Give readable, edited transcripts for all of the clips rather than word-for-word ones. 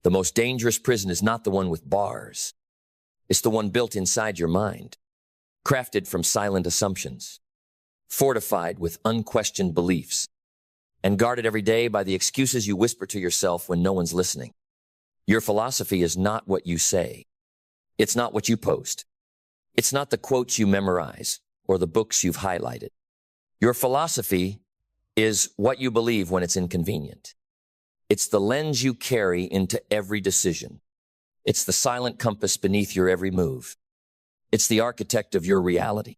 The most dangerous prison is not the one with bars. It's the one built inside your mind, crafted from silent assumptions, fortified with unquestioned beliefs, and guarded every day by the excuses you whisper to yourself when no one's listening. Your philosophy is not what you say. It's not what you post. It's not the quotes you memorize or the books you've highlighted. Your philosophy is what you believe when it's inconvenient. It's the lens you carry into every decision. It's the silent compass beneath your every move. It's the architect of your reality.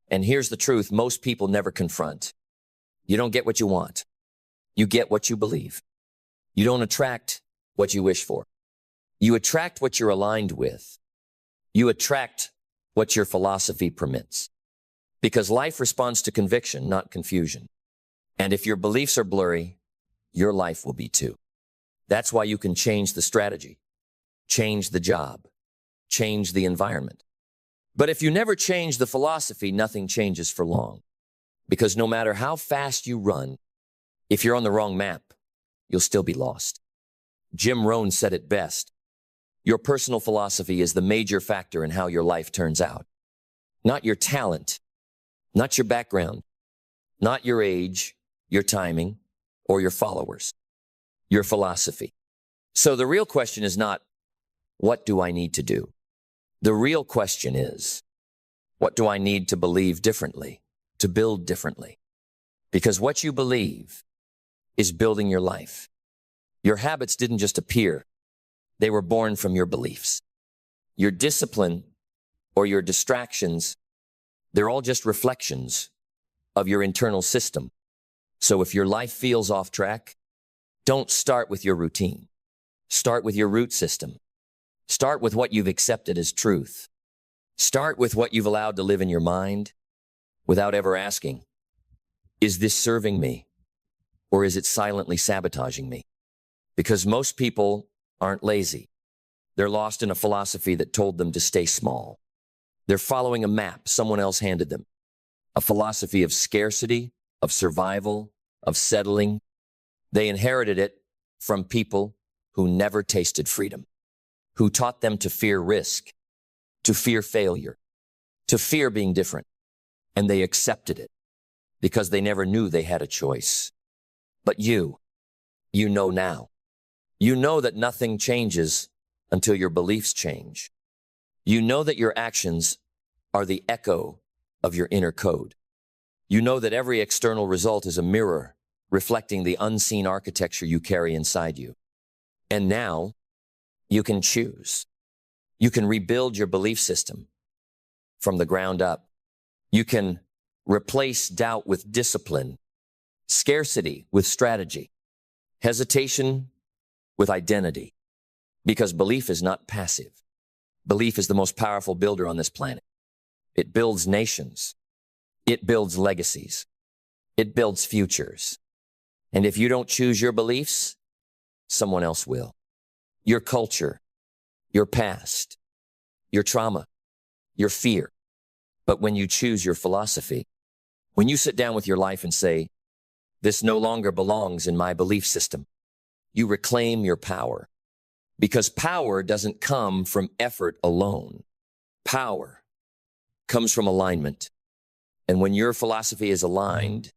And here's the truth most people never confront. You don't get what you want. You get what you believe. You don't attract what you wish for. You attract what you're aligned with. You attract what your philosophy permits. Because life responds to conviction, not confusion. And if your beliefs are blurry, your life will be too. That's why you can change the strategy, change the job, change the environment. But if you never change the philosophy, nothing changes for long. Because no matter how fast you run, if you're on the wrong map, you'll still be lost. Jim Rohn said it best. Your personal philosophy is the major factor in how your life turns out. Not your talent, not your background, not your age, your timing, or your followers. Your philosophy. So the real question is not, what do I need to do? The real question is, what do I need to believe differently, to build differently? Because what you believe is building your life. Your habits didn't just appear. They were born from your beliefs. Your discipline or your distractions, they're all just reflections of your internal system. So if your life feels off track, don't start with your routine. Start with your root system. Start with what you've accepted as truth. Start with what you've allowed to live in your mind without ever asking, is this serving me or is it silently sabotaging me? Because most people aren't lazy. They're lost in a philosophy that told them to stay small. They're following a map someone else handed them. A philosophy of scarcity, of survival, of settling. They inherited it from people who never tasted freedom, who taught them to fear risk, to fear failure, to fear being different. And they accepted it because they never knew they had a choice. But you know now. You know that nothing changes until your beliefs change. You know that your actions are the echo of your inner code. You know that every external result is a mirror reflecting the unseen architecture you carry inside you. And now you can choose. You can rebuild your belief system from the ground up. You can replace doubt with discipline, scarcity with strategy, hesitation with identity. Because belief is not passive. Belief is the most powerful builder on this planet. It builds nations. It builds legacies. It builds futures. And if you don't choose your beliefs, someone else will. Your culture, your past, your trauma, your fear. But when you choose your philosophy, when you sit down with your life and say, this no longer belongs in my belief system, you reclaim your power. Because power doesn't come from effort alone. Power comes from alignment. And when your philosophy is aligned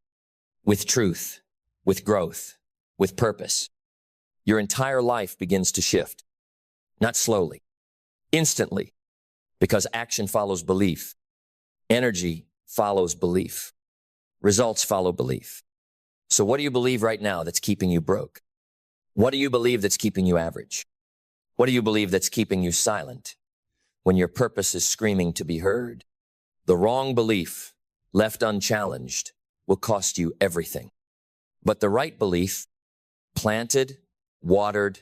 with truth, with growth, with purpose, your entire life begins to shift. Not slowly, instantly, because action follows belief. Energy follows belief. Results follow belief. So what do you believe right now that's keeping you broke? What do you believe that's keeping you average? What do you believe that's keeping you silent when your purpose is screaming to be heard? The wrong belief, left unchallenged, will cost you everything. But the right belief, planted, watered,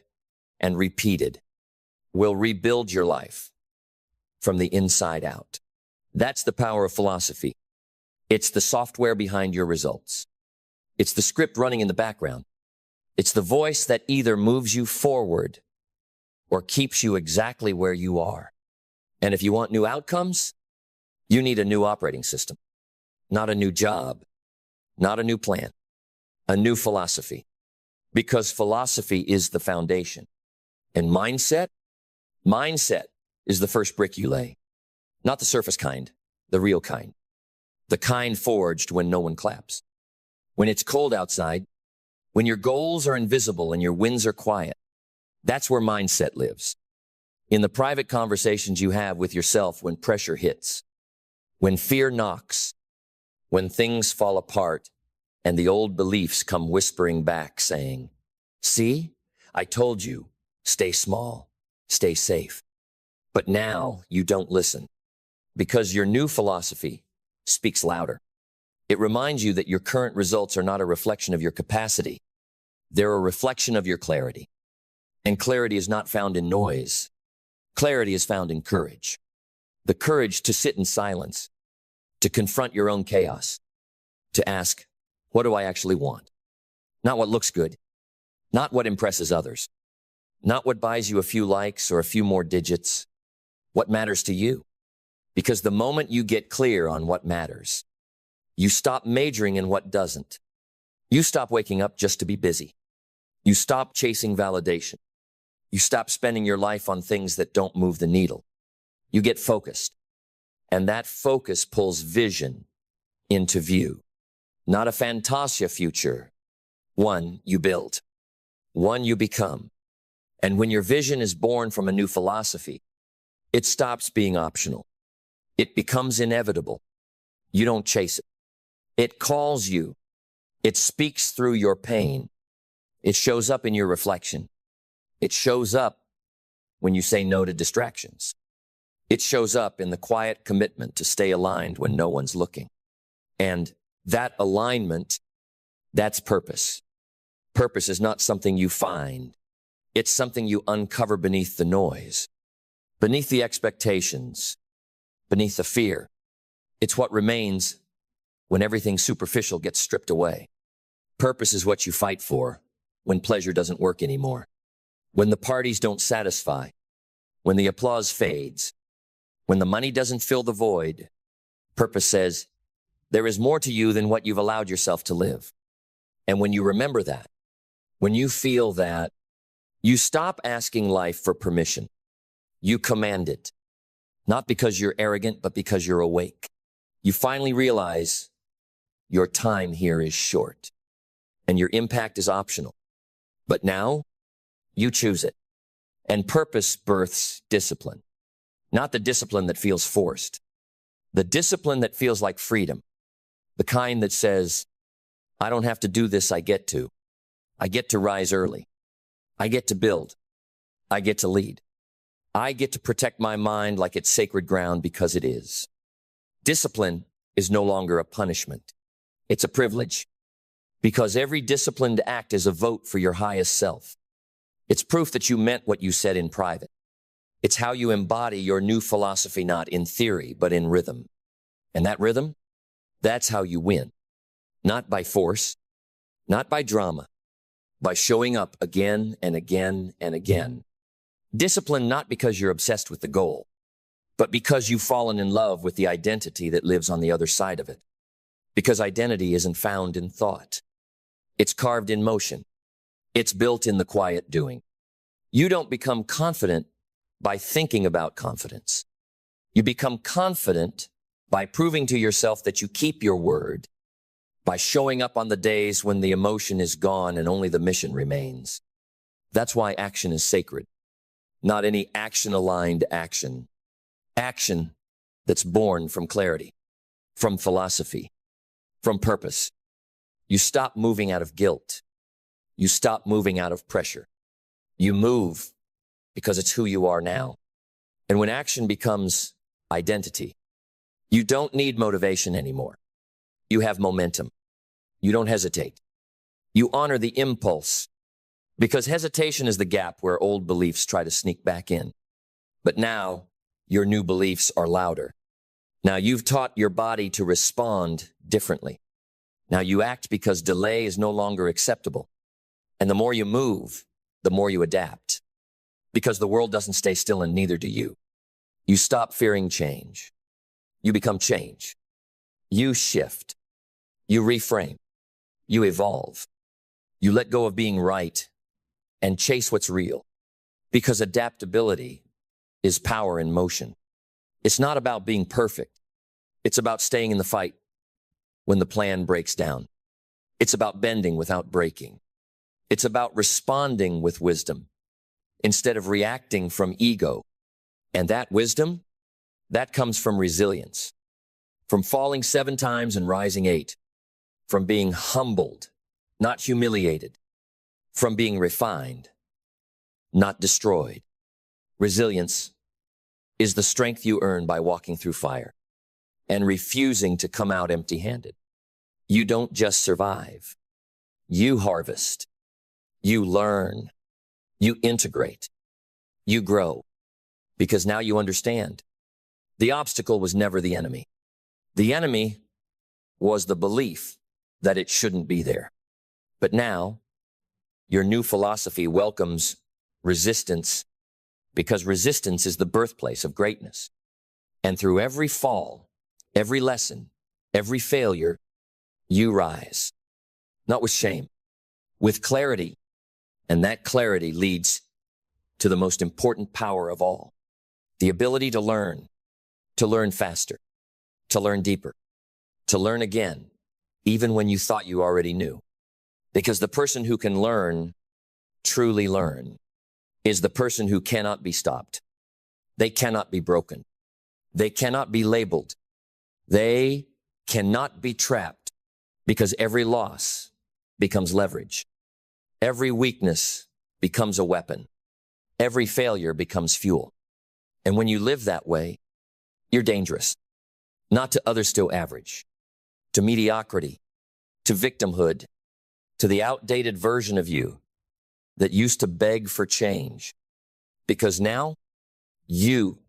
and repeated, will rebuild your life from the inside out. That's the power of philosophy. It's the software behind your results. It's the script running in the background. It's the voice that either moves you forward or keeps you exactly where you are. And if you want new outcomes, you need a new operating system, not a new job, not a new plan, a new philosophy. Because philosophy is the foundation. And mindset? Mindset is the first brick you lay. Not the surface kind, the real kind. The kind forged when no one claps. When it's cold outside, when your goals are invisible and your wins are quiet, that's where mindset lives. In the private conversations you have with yourself when pressure hits, when fear knocks, when things fall apart, and the old beliefs come whispering back saying, "See, I told you, stay small, stay safe." But now you don't listen because your new philosophy speaks louder. It reminds you that your current results are not a reflection of your capacity. They're a reflection of your clarity. And clarity is not found in noise. Clarity is found in courage. The courage to sit in silence, to confront your own chaos, to ask, what do I actually want? Not what looks good, not what impresses others, not what buys you a few likes or a few more digits. What matters to you? Because the moment you get clear on what matters, you stop majoring in what doesn't. You stop waking up just to be busy. You stop chasing validation. You stop spending your life on things that don't move the needle. You get focused. And that focus pulls vision into view. Not a fantasia future. One you build. One you become. And when your vision is born from a new philosophy, it stops being optional. It becomes inevitable. You don't chase it. It calls you. It speaks through your pain. It shows up in your reflection. It shows up when you say no to distractions. It shows up in the quiet commitment to stay aligned when no one's looking. And that alignment, that's purpose. Purpose is not something you find. It's something you uncover beneath the noise, beneath the expectations, beneath the fear. It's what remains when everything superficial gets stripped away. Purpose is what you fight for when pleasure doesn't work anymore, when the parties don't satisfy, when the applause fades, when the money doesn't fill the void. Purpose says, there is more to you than what you've allowed yourself to live. And when you remember that, when you feel that, you stop asking life for permission. You command it, not because you're arrogant, but because you're awake. You finally realize your time here is short and your impact is optional. But now you choose it. And purpose births discipline, not the discipline that feels forced, the discipline that feels like freedom, the kind that says, I don't have to do this, I get to. I get to rise early. I get to build. I get to lead. I get to protect my mind like it's sacred ground because it is. Discipline is no longer a punishment. It's a privilege because every disciplined act is a vote for your highest self. It's proof that you meant what you said in private. It's how you embody your new philosophy, not in theory, but in rhythm. And that rhythm, that's how you win. Not by force, not by drama, by showing up again and again and again. Discipline not because you're obsessed with the goal, but because you've fallen in love with the identity that lives on the other side of it. Because identity isn't found in thought. It's carved in motion. It's built in the quiet doing. You don't become confident by thinking about confidence. You become confident by proving to yourself that you keep your word, by showing up on the days when the emotion is gone and only the mission remains. That's why action is sacred. Not any action-aligned action. Action that's born from clarity, from philosophy, from purpose. You stop moving out of guilt. You stop moving out of pressure. You move because it's who you are now. And when action becomes identity, you don't need motivation anymore. You have momentum. You don't hesitate. You honor the impulse because hesitation is the gap where old beliefs try to sneak back in. But now your new beliefs are louder. Now you've taught your body to respond differently. Now you act because delay is no longer acceptable. And the more you move, the more you adapt. Because the world doesn't stay still and neither do you. You stop fearing change. You become change. You shift. You reframe. You evolve. You let go of being right and chase what's real. Because adaptability is power in motion. It's not about being perfect. It's about staying in the fight when the plan breaks down. It's about bending without breaking. It's about responding with wisdom instead of reacting from ego. And that wisdom, that comes from resilience, from falling 7 times and rising 8, from being humbled, not humiliated, from being refined, not destroyed. Resilience is the strength you earn by walking through fire and refusing to come out empty-handed. You don't just survive. You harvest. You learn. You integrate. You grow. Because now you understand. The obstacle was never the enemy. The enemy was the belief that it shouldn't be there. But now, your new philosophy welcomes resistance, because resistance is the birthplace of greatness. And through every fall, every lesson, every failure, you rise. Not with shame, with clarity. And that clarity leads to the most important power of all. The ability to learn faster, to learn deeper, to learn again, even when you thought you already knew. Because the person who can learn, truly learn, is the person who cannot be stopped. They cannot be broken. They cannot be labeled. They cannot be trapped, because every loss becomes leverage. Every weakness becomes a weapon. Every failure becomes fuel. And when you live that way, you're dangerous. Not to others still average, to mediocrity, to victimhood, to the outdated version of you that used to beg for change. Because now, you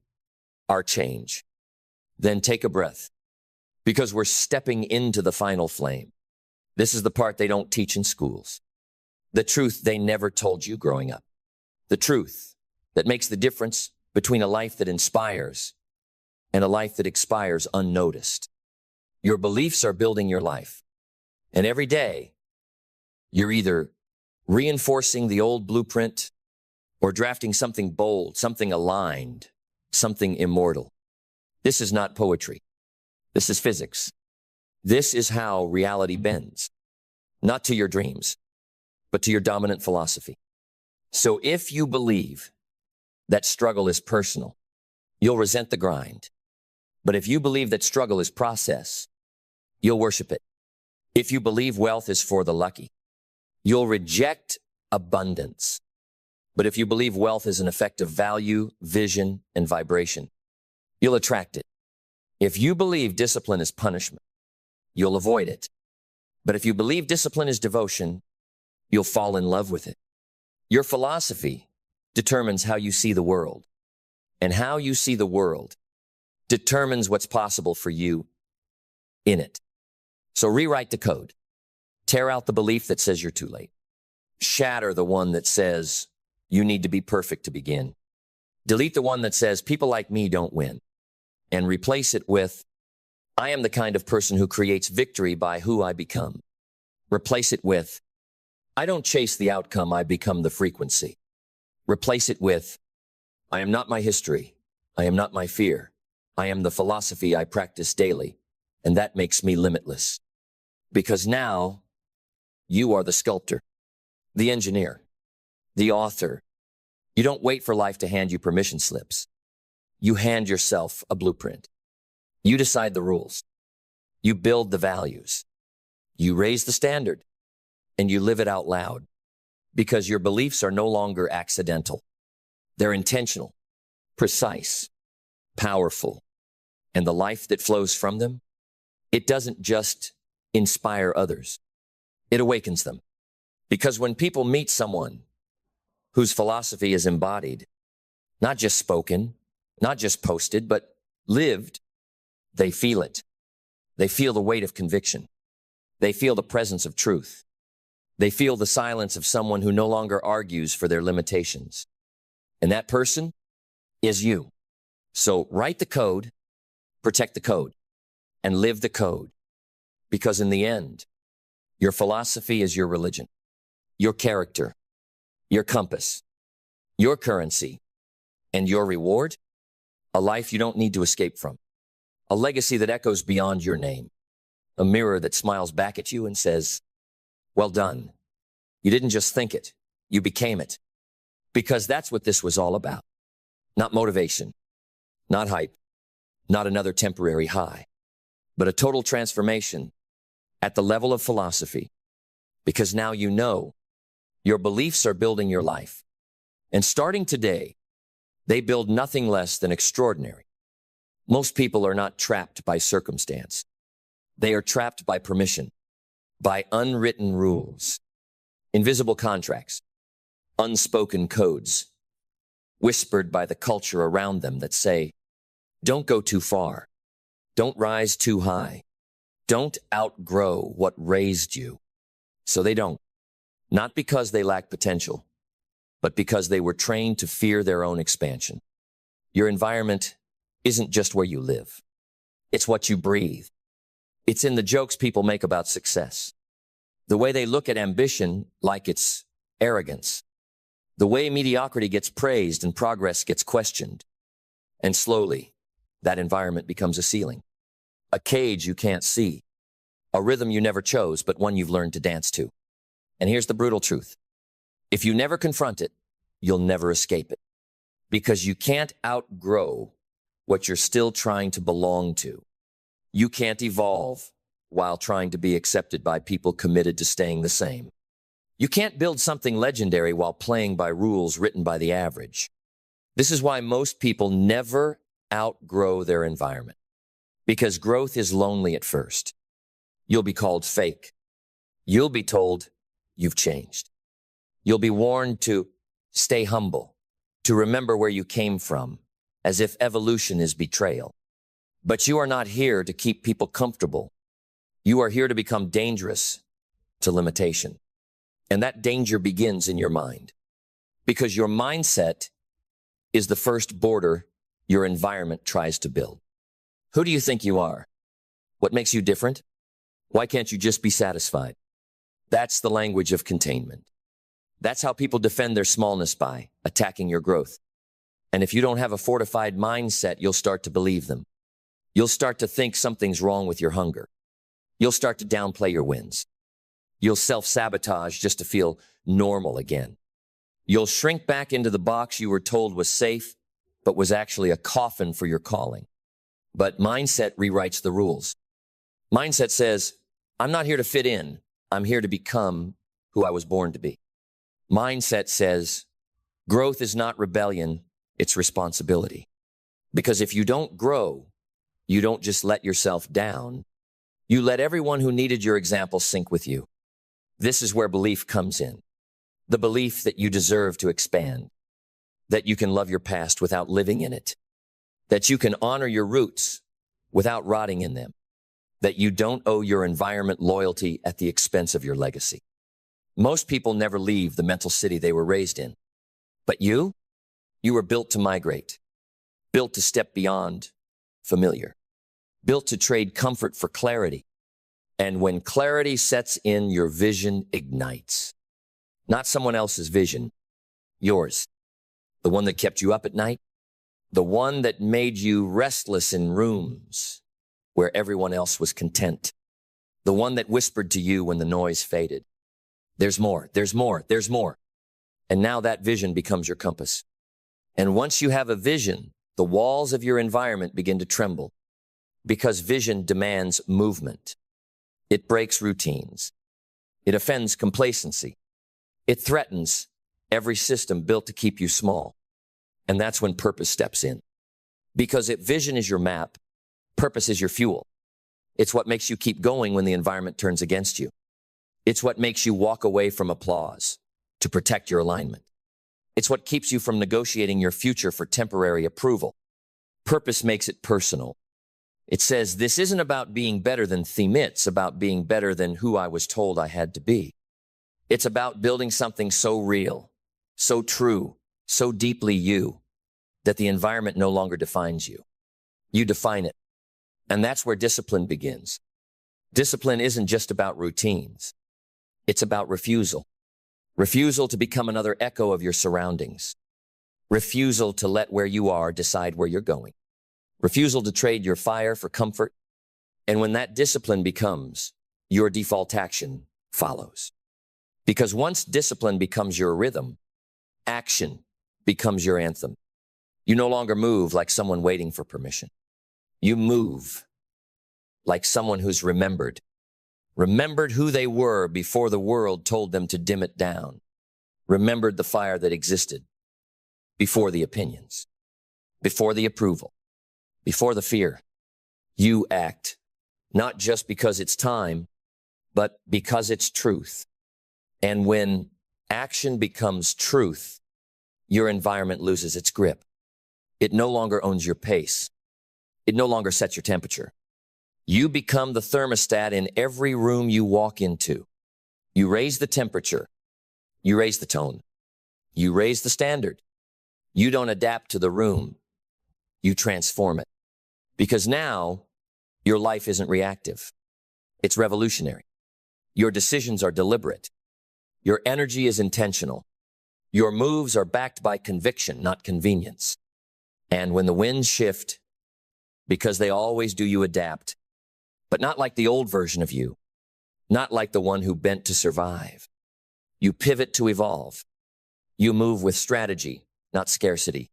are change. Then take a breath, because we're stepping into the final flame. This is the part they don't teach in schools. The truth they never told you growing up. The truth that makes the difference between a life that inspires and a life that expires unnoticed. Your beliefs are building your life. And every day, you're either reinforcing the old blueprint or drafting something bold, something aligned, something immortal. This is not poetry. This is physics. This is how reality bends. Not to your dreams, but to your dominant philosophy. So if you believe that struggle is personal, you'll resent the grind. But if you believe that struggle is process, you'll worship it. If you believe wealth is for the lucky, you'll reject abundance. But if you believe wealth is an effect of value, vision, and vibration, you'll attract it. If you believe discipline is punishment, you'll avoid it. But if you believe discipline is devotion, you'll fall in love with it. Your philosophy determines how you see the world. And how you see the world determines what's possible for you in it. So rewrite the code. Tear out the belief that says you're too late. Shatter the one that says you need to be perfect to begin. Delete the one that says people like me don't win. And replace it with, I am the kind of person who creates victory by who I become. Replace it with, I don't chase the outcome, I become the frequency. Replace it with, I am not my history. I am not my fear. I am the philosophy I practice daily. And that makes me limitless. Because now, you are the sculptor, the engineer, the author. You don't wait for life to hand you permission slips. You hand yourself a blueprint. You decide the rules. You build the values. You raise the standard. And you live it out loud. Because your beliefs are no longer accidental. They're intentional, precise, powerful. And the life that flows from them, it doesn't just inspire others. It awakens them. Because when people meet someone whose philosophy is embodied, not just spoken, not just posted, but lived, they feel it. They feel the weight of conviction. They feel the presence of truth. They feel the silence of someone who no longer argues for their limitations. And that person is you. So write the code, protect the code, and live the code. Because in the end, your philosophy is your religion, your character, your compass, Your currency and your reward? A life you don't need to escape from. A legacy that echoes beyond your name. A mirror that smiles back at you and says, well done. You didn't just think it, you became it. Because that's what this was all about. Not motivation, not hype, not another temporary high, but a total transformation at the level of philosophy. Because now you know your beliefs are building your life. And starting today, they build nothing less than extraordinary. Most people are not trapped by circumstance. They are trapped by permission, by unwritten rules, invisible contracts, unspoken codes, whispered by the culture around them that say, don't go too far, don't rise too high, don't outgrow what raised you. So they don't, not because they lack potential, but because they were trained to fear their own expansion. Your environment isn't just where you live. It's what you breathe. It's in the jokes people make about success. The way they look at ambition like it's arrogance. The way mediocrity gets praised and progress gets questioned. And slowly, that environment becomes a ceiling. A cage you can't see. A rhythm you never chose, but one you've learned to dance to. And here's the brutal truth. If you never confront it, you'll never escape it. Because you can't outgrow what you're still trying to belong to. You can't evolve while trying to be accepted by people committed to staying the same. You can't build something legendary while playing by rules written by the average. This is why most people never outgrow their environment. Because growth is lonely at first. You'll be called fake. You'll be told you've changed. You'll be warned to stay humble, to remember where you came from, as if evolution is betrayal. But you are not here to keep people comfortable. You are here to become dangerous to limitation. And that danger begins in your mind. Because your mindset is the first border your environment tries to build. Who do you think you are? What makes you different? Why can't you just be satisfied? That's the language of containment. That's how people defend their smallness, by attacking your growth. And if you don't have a fortified mindset, you'll start to believe them. You'll start to think something's wrong with your hunger. You'll start to downplay your wins. You'll self-sabotage just to feel normal again. You'll shrink back into the box you were told was safe, but was actually a coffin for your calling. But mindset rewrites the rules. Mindset says, I'm not here to fit in. I'm here to become who I was born to be. Mindset says, growth is not rebellion, it's responsibility. Because if you don't grow, you don't just let yourself down. You let everyone who needed your example sink with you. This is where belief comes in. The belief that you deserve to expand, that you can love your past without living in it, that you can honor your roots without rotting in them, that you don't owe your environment loyalty at the expense of your legacy. Most people never leave the mental city they were raised in. But you were built to migrate, built to step beyond familiar, built to trade comfort for clarity. And when clarity sets in, your vision ignites. Not someone else's vision, yours. The one that kept you up at night, the one that made you restless in rooms where everyone else was content, the one that whispered to you when the noise faded. There's more, there's more, there's more. And now that vision becomes your compass. And once you have a vision, the walls of your environment begin to tremble because vision demands movement. It breaks routines. It offends complacency. It threatens every system built to keep you small. And that's when purpose steps in. Because if vision is your map, purpose is your fuel. It's what makes you keep going when the environment turns against you. It's what makes you walk away from applause to protect your alignment. It's what keeps you from negotiating your future for temporary approval. Purpose makes it personal. It says, this isn't about being better than theme, it's about being better than who I was told I had to be. It's about building something so real, so true, so deeply you, that the environment no longer defines you. You define it. And that's where discipline begins. Discipline isn't just about routines. It's about refusal. Refusal to become another echo of your surroundings. refusal to let where you are decide where you're going, refusal to trade your fire for comfort. And when that discipline becomes your default action follows. Because once discipline becomes your rhythm, action becomes your anthem. You no longer move like someone waiting for permission. You move like someone who's remembered who they were before the world told them to dim it down, remembered the fire that existed before the opinions, before the approval, before the fear. You act, not just because it's time, but because it's truth. And when action becomes truth, your environment loses its grip. It no longer owns your pace. It no longer sets your temperature. You become the thermostat in every room you walk into. You raise the temperature. You raise the tone. You raise the standard. You don't adapt to the room. You transform it. Because now, your life isn't reactive. It's revolutionary. Your decisions are deliberate. Your energy is intentional. Your moves are backed by conviction, not convenience. And when the winds shift, because they always do, you adapt. But not like the old version of you. Not like the one who bent to survive. You pivot to evolve. You move with strategy, not scarcity.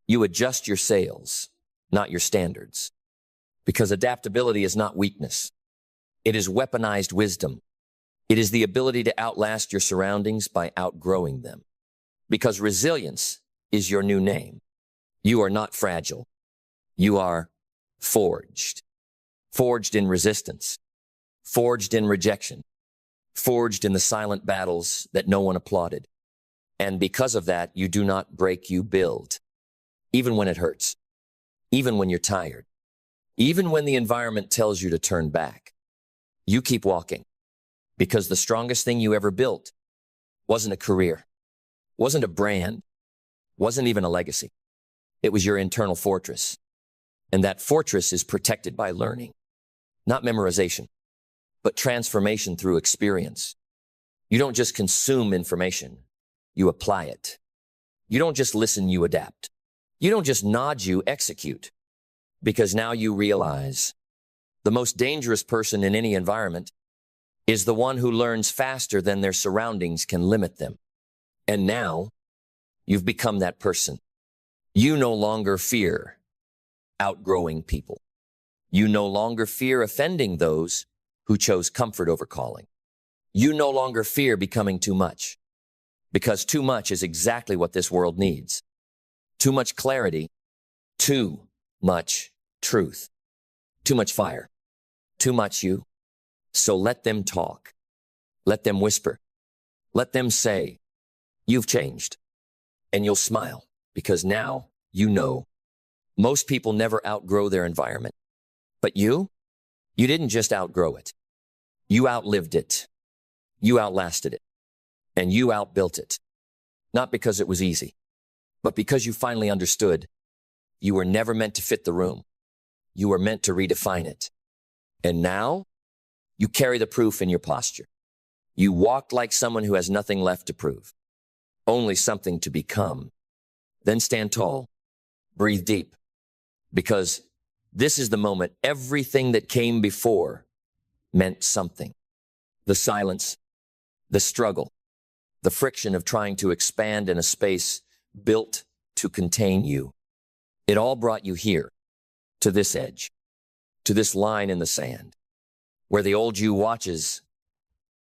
You adjust your sails, not your standards. Because adaptability is not weakness. It is weaponized wisdom. It is the ability to outlast your surroundings by outgrowing them. Because resilience is your new name. You are not fragile. You are forged. Forged in resistance. Forged in rejection. Forged in the silent battles that no one applauded. And because of that, you do not break, you build. Even when it hurts. Even when you're tired. Even when the environment tells you to turn back. You keep walking. Because the strongest thing you ever built wasn't a career, wasn't a brand, wasn't even a legacy. It was your internal fortress. And that fortress is protected by learning, not memorization, but transformation through experience. You don't just consume information, you apply it. You don't just listen, you adapt. You don't just nod, you execute. Because now you realize the most dangerous person in any environment is the one who learns faster than their surroundings can limit them. And now, you've become that person. You no longer fear outgrowing people. You no longer fear offending those who chose comfort over calling. You no longer fear becoming too much, because too much is exactly what this world needs. Too much clarity, too much truth, too much fire, too much you. So let them talk. Let them whisper. Let them say, you've changed. And you'll smile because now you know. Most people never outgrow their environment. But you didn't just outgrow it. You outlived it. You outlasted it. And you outbuilt it. Not because it was easy, but because you finally understood you were never meant to fit the room. You were meant to redefine it. And now, you carry the proof in your posture. You walk like someone who has nothing left to prove, only something to become. Then stand tall, breathe deep, because this is the moment everything that came before meant something. The silence, the struggle, the friction of trying to expand in a space built to contain you. It all brought you here, to this edge, to this line in the sand, where the old you watches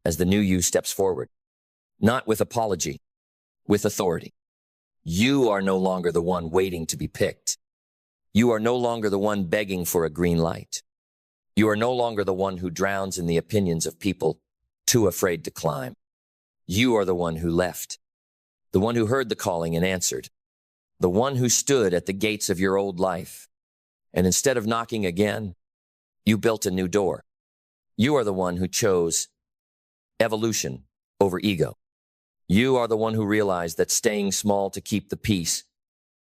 as the new you steps forward, not with apology, with authority. You are no longer the one waiting to be picked. You are no longer the one begging for a green light. You are no longer the one who drowns in the opinions of people too afraid to climb. You are the one who left, the one who heard the calling and answered, the one who stood at the gates of your old life. And instead of knocking again, you built a new door. You are the one who chose evolution over ego. You are the one who realized that staying small to keep the peace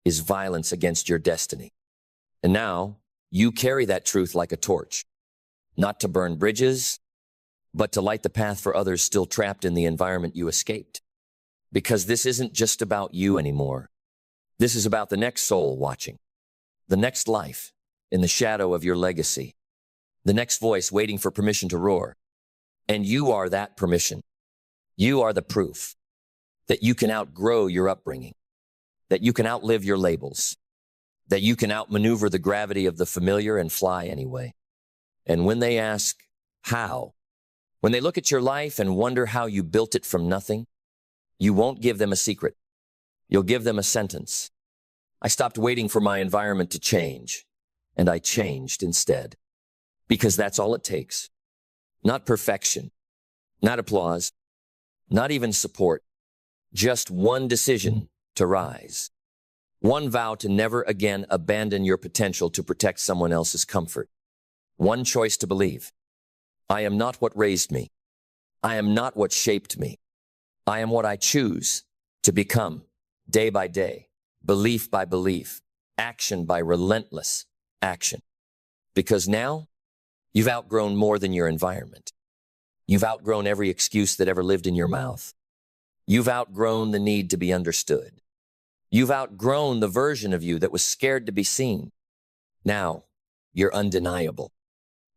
is violence against your destiny. And now you carry that truth like a torch, not to burn bridges, but to light the path for others still trapped in the environment you escaped. Because this isn't just about you anymore. This is about the next soul watching, the next life in the shadow of your legacy, the next voice waiting for permission to roar. And you are that permission. You are the proof that you can outgrow your upbringing, that you can outlive your labels, that you can outmaneuver the gravity of the familiar and fly anyway. And when they ask, how? When they look at your life and wonder how you built it from nothing, you won't give them a secret. You'll give them a sentence. I stopped waiting for my environment to change, and I changed instead. Because that's all it takes. Not perfection, not applause, not even support. Just one decision to rise. One vow to never again abandon your potential to protect someone else's comfort. One choice to believe. I am not what raised me. I am not what shaped me. I am what I choose to become, day by day, belief by belief, action by relentless action. Because now, you've outgrown more than your environment. You've outgrown every excuse that ever lived in your mouth. You've outgrown the need to be understood. You've outgrown the version of you that was scared to be seen. Now, you're undeniable.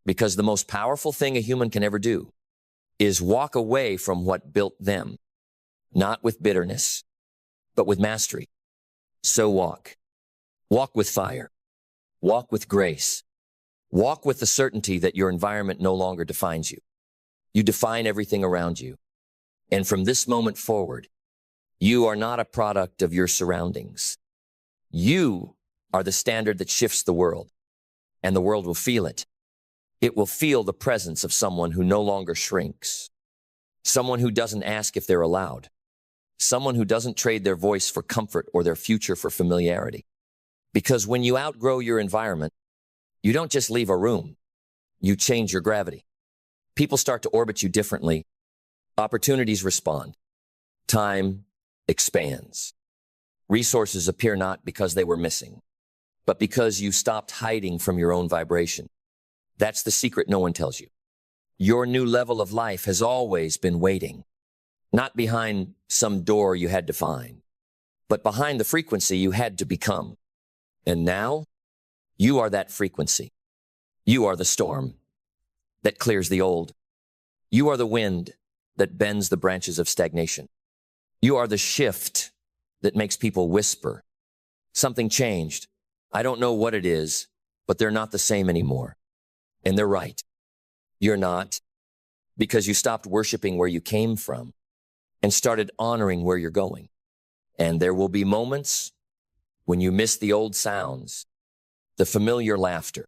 Because the most powerful thing a human can ever do is walk away from what built them, not with bitterness, but with mastery. So walk. Walk with fire. Walk with grace. Walk with the certainty that your environment no longer defines you. You define everything around you. And from this moment forward, you are not a product of your surroundings. You are the standard that shifts the world, and the world will feel it. It will feel the presence of someone who no longer shrinks, someone who doesn't ask if they're allowed, someone who doesn't trade their voice for comfort or their future for familiarity. Because when you outgrow your environment, you don't just leave a room, you change your gravity. People start to orbit you differently. Opportunities respond. Time expands. Resources appear not because they were missing, but because you stopped hiding from your own vibration. That's the secret no one tells you. Your new level of life has always been waiting, not behind some door you had to find, but behind the frequency you had to become. And now, you are that frequency. You are the storm that clears the old. You are the wind that bends the branches of stagnation. You are the shift that makes people whisper. Something changed. I don't know what it is, but they're not the same anymore. And they're right. You're not, because you stopped worshiping where you came from and started honoring where you're going. And there will be moments when you miss the old sounds, the familiar laughter,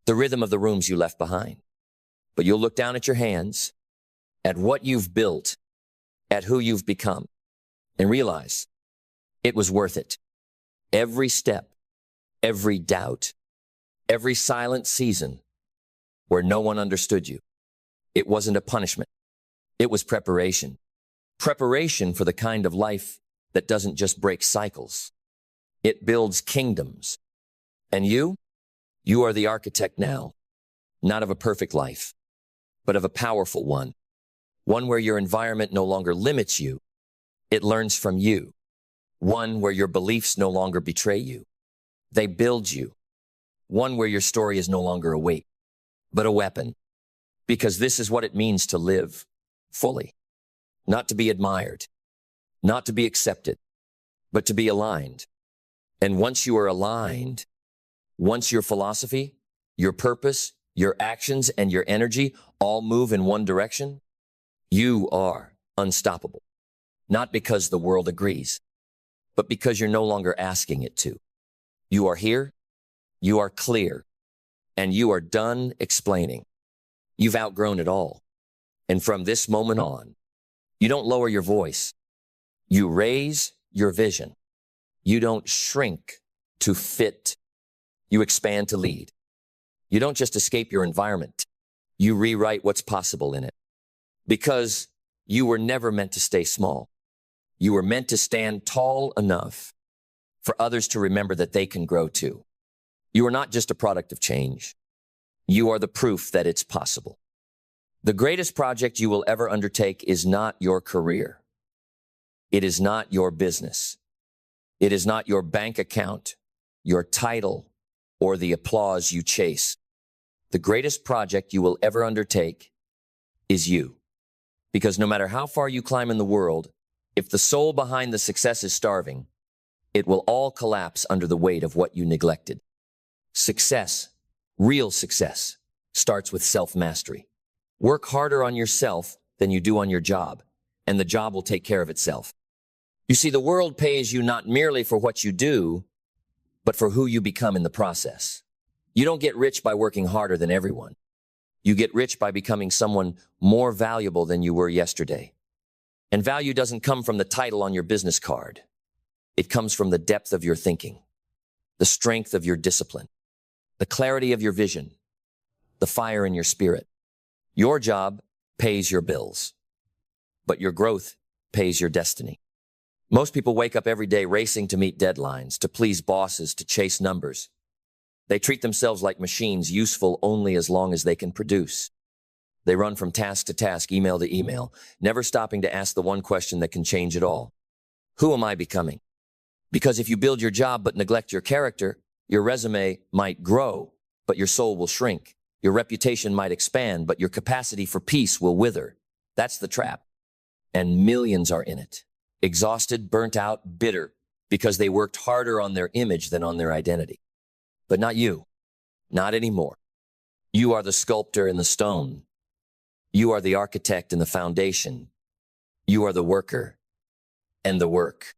the rhythm of the rooms you left behind. But you'll look down at your hands, at what you've built, at who you've become, and realize it was worth it. Every step, every doubt, every silent season where no one understood you. It wasn't a punishment. It was preparation. Preparation for the kind of life that doesn't just break cycles. It builds kingdoms. And you are the architect now, not of a perfect life, but of a powerful one. One where your environment no longer limits you. It learns from you. One where your beliefs no longer betray you. They build you. One where your story is no longer a weight, but a weapon. Because this is what it means to live fully. Not to be admired, not to be accepted, but to be aligned. And once you are aligned, once your philosophy, your purpose, your actions, and your energy all move in one direction, you are unstoppable. Not because the world agrees, but because you're no longer asking it to. You are here, you are clear, and you are done explaining. You've outgrown it all. And from this moment on, you don't lower your voice. You raise your vision. You don't shrink to fit. You expand to lead. You don't just escape your environment. You rewrite what's possible in it. Because you were never meant to stay small. You were meant to stand tall enough for others to remember that they can grow too. You are not just a product of change. You are the proof that it's possible. The greatest project you will ever undertake is not your career. It is not your business. It is not your bank account, your title, or the applause you chase. The greatest project you will ever undertake is you. Because no matter how far you climb in the world, if the soul behind the success is starving, it will all collapse under the weight of what you neglected. Success, real success, starts with self-mastery. Work harder on yourself than you do on your job, and the job will take care of itself. You see, the world pays you not merely for what you do, but for who you become in the process. You don't get rich by working harder than everyone. You get rich by becoming someone more valuable than you were yesterday. And value doesn't come from the title on your business card. It comes from the depth of your thinking, the strength of your discipline, the clarity of your vision, the fire in your spirit. Your job pays your bills, but your growth pays your destiny. Most people wake up every day racing to meet deadlines, to please bosses, to chase numbers. They treat themselves like machines useful only as long as they can produce. They run from task to task, email to email, never stopping to ask the one question that can change it all. Who am I becoming? Because if you build your job but neglect your character, your resume might grow, but your soul will shrink. Your reputation might expand, but your capacity for peace will wither. That's the trap. And millions are in it. Exhausted, burnt out, bitter, because they worked harder on their image than on their identity. But not you. Not anymore. You are the sculptor in the stone. You are the architect in the foundation. You are the worker and the work.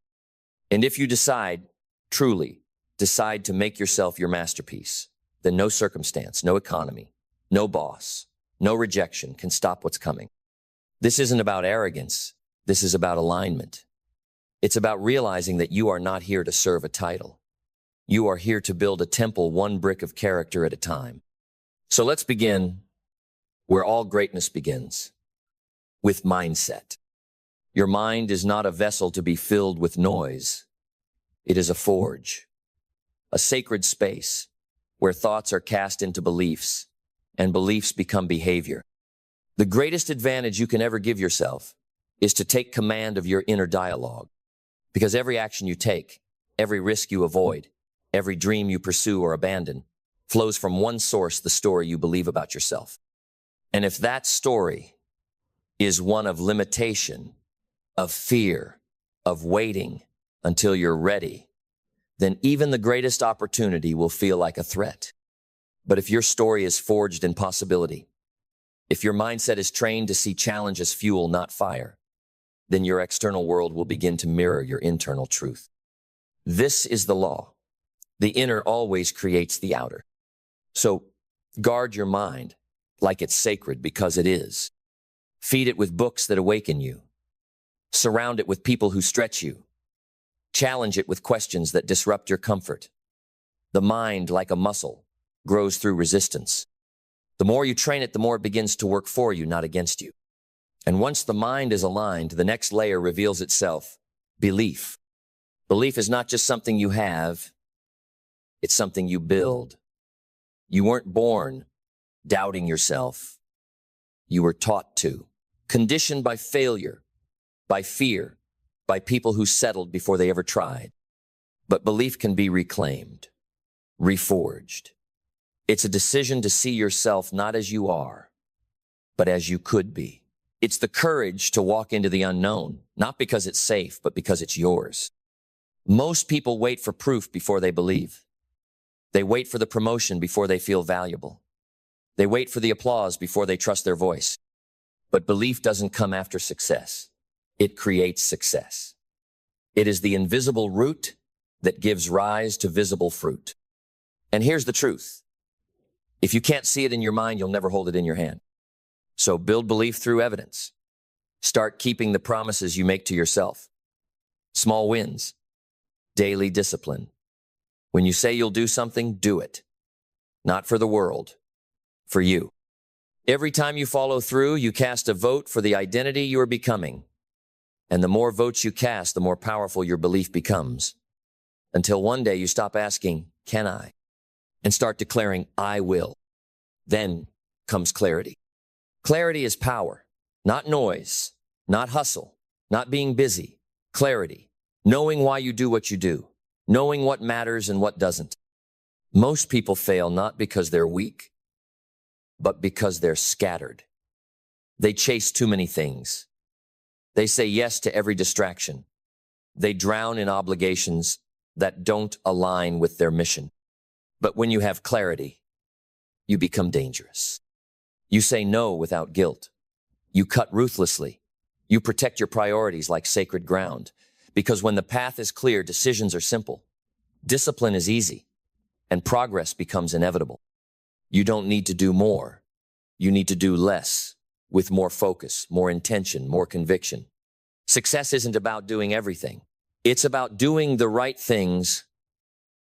And if you decide, truly decide to make yourself your masterpiece, then no circumstance, no economy, no boss, no rejection can stop what's coming. This isn't about arrogance. This is about alignment. It's about realizing that you are not here to serve a title. You are here to build a temple one brick of character at a time. So let's begin where all greatness begins, with mindset. Your mind is not a vessel to be filled with noise. It is a forge, a sacred space where thoughts are cast into beliefs and beliefs become behavior. The greatest advantage you can ever give yourself is to take command of your inner dialogue, because every action you take, every risk you avoid, every dream you pursue or abandon flows from one source, the story you believe about yourself. And if that story is one of limitation, of fear, of waiting until you're ready, then even the greatest opportunity will feel like a threat. But if your story is forged in possibility, if your mindset is trained to see challenge as fuel, not fire, then your external world will begin to mirror your internal truth. This is the law. The inner always creates the outer. So guard your mind like it's sacred, because it is. Feed it with books that awaken you. Surround it with people who stretch you. Challenge it with questions that disrupt your comfort. The mind, like a muscle, grows through resistance. The more you train it, the more it begins to work for you, not against you. And once the mind is aligned, the next layer reveals itself: belief. Belief is not just something you have, it's something you build. You weren't born doubting yourself. You were taught to, conditioned by failure, by fear, by people who settled before they ever tried. But belief can be reclaimed, reforged. It's a decision to see yourself not as you are, but as you could be. It's the courage to walk into the unknown, not because it's safe, but because it's yours. Most people wait for proof before they believe. They wait for the promotion before they feel valuable. They wait for the applause before they trust their voice. But belief doesn't come after success. It creates success. It is the invisible root that gives rise to visible fruit. And here's the truth. If you can't see it in your mind, you'll never hold it in your hand. So build belief through evidence. Start keeping the promises you make to yourself. Small wins, daily discipline. When you say you'll do something, do it. Not for the world, for you. Every time you follow through, you cast a vote for the identity you are becoming. And the more votes you cast, the more powerful your belief becomes. Until one day you stop asking, "Can I?" and start declaring, "I will." Then comes clarity. Clarity is power, not noise, not hustle, not being busy. Clarity, knowing why you do what you do, knowing what matters and what doesn't. Most people fail not because they're weak, but because they're scattered. They chase too many things. They say yes to every distraction. They drown in obligations that don't align with their mission. But when you have clarity, you become dangerous. You say no without guilt. You cut ruthlessly. You protect your priorities like sacred ground. Because when the path is clear, decisions are simple. Discipline is easy, and progress becomes inevitable. You don't need to do more. You need to do less, with more focus, more intention, more conviction. Success isn't about doing everything. It's about doing the right things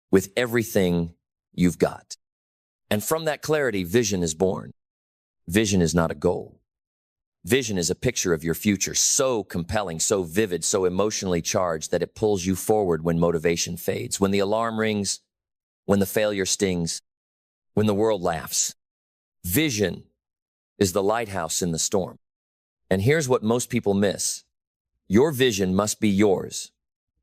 with everything you've got. And from that clarity, vision is born. Vision is not a goal. Vision is a picture of your future, so compelling, so vivid, so emotionally charged that it pulls you forward when motivation fades, when the alarm rings, when the failure stings, when the world laughs. Vision is the lighthouse in the storm. And here's what most people miss. Your vision must be yours,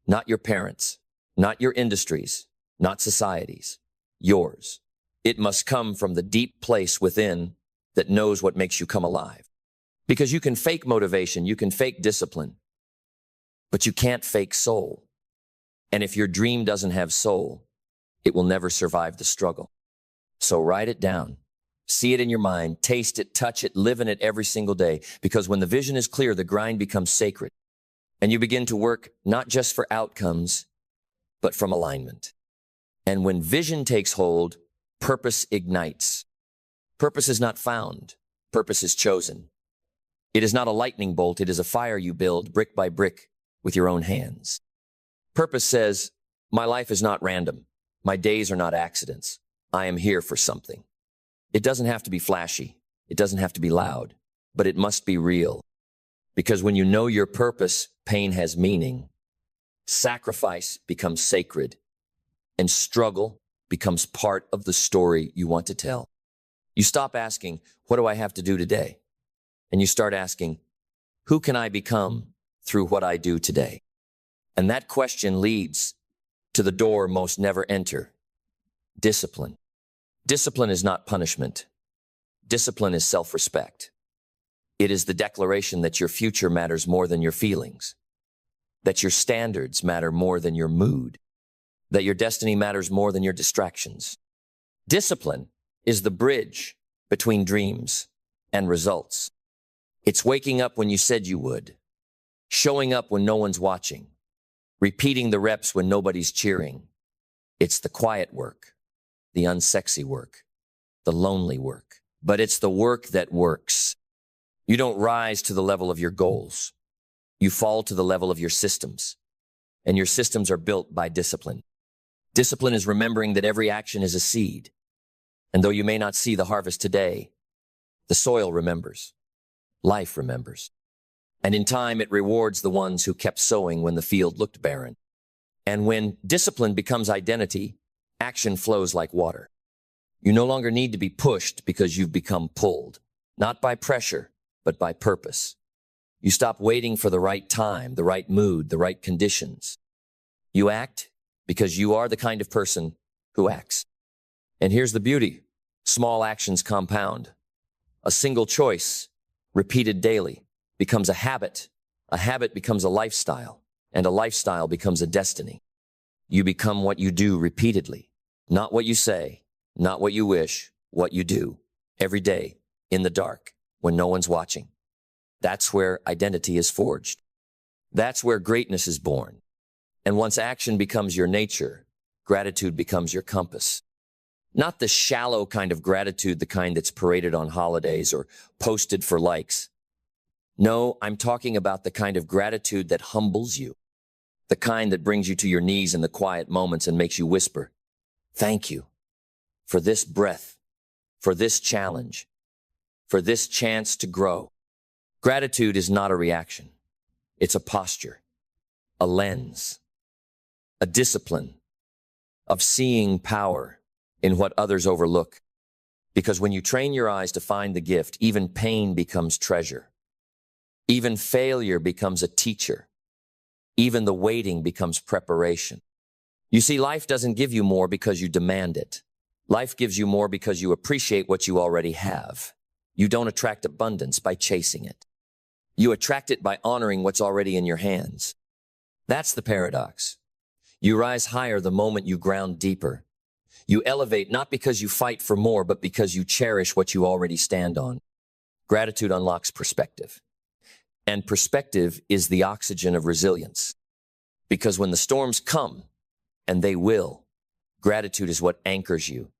not your parents', not your industry's, not society's, yours. It must come from the deep place within that knows what makes you come alive. Because you can fake motivation, you can fake discipline, but you can't fake soul. And if your dream doesn't have soul, it will never survive the struggle. So write it down. See it in your mind, taste it, touch it, live in it every single day. Because when the vision is clear, the grind becomes sacred. And you begin to work not just for outcomes, but from alignment. And when vision takes hold, purpose ignites. Purpose is not found. Purpose is chosen. It is not a lightning bolt. It is a fire you build brick by brick with your own hands. Purpose says, my life is not random. My days are not accidents. I am here for something. It doesn't have to be flashy. It doesn't have to be loud, but it must be real. Because when you know your purpose, pain has meaning. Sacrifice becomes sacred, and struggle becomes part of the story you want to tell. You stop asking, what do I have to do today? And you start asking, who can I become through what I do today? And that question leads to the door most never enter, discipline. Discipline is not punishment. Discipline is self-respect. It is the declaration that your future matters more than your feelings, that your standards matter more than your mood, that your destiny matters more than your distractions. Discipline is the bridge between dreams and results. It's waking up when you said you would, showing up when no one's watching, repeating the reps when nobody's cheering. It's the quiet work, the unsexy work, the lonely work, but it's the work that works. You don't rise to the level of your goals. You fall to the level of your systems, and your systems are built by discipline. Discipline is remembering that every action is a seed, and though you may not see the harvest today, the soil remembers, life remembers, and in time it rewards the ones who kept sowing when the field looked barren. And when discipline becomes identity, action flows like water. You no longer need to be pushed because you've become pulled, not by pressure, but by purpose. You stop waiting for the right time, the right mood, the right conditions. You act because you are the kind of person who acts. And here's the beauty. Small actions compound. A single choice, repeated daily, becomes a habit. A habit becomes a lifestyle, and a lifestyle becomes a destiny. You become what you do repeatedly, not what you say, not what you wish, what you do, every day, in the dark, when no one's watching. That's where identity is forged. That's where greatness is born. And once action becomes your nature, gratitude becomes your compass. Not the shallow kind of gratitude, the kind that's paraded on holidays or posted for likes. No, I'm talking about the kind of gratitude that humbles you, the kind that brings you to your knees in the quiet moments and makes you whisper, thank you for this breath, for this challenge, for this chance to grow. Gratitude is not a reaction. It's a posture, a lens, a discipline of seeing power in what others overlook. Because when you train your eyes to find the gift, even pain becomes treasure. Even failure becomes a teacher. Even the waiting becomes preparation. You see, life doesn't give you more because you demand it. Life gives you more because you appreciate what you already have. You don't attract abundance by chasing it. You attract it by honoring what's already in your hands. That's the paradox. You rise higher the moment you ground deeper. You elevate not because you fight for more, but because you cherish what you already stand on. Gratitude unlocks perspective. And perspective is the oxygen of resilience. Because when the storms come, and they will, gratitude is what anchors you.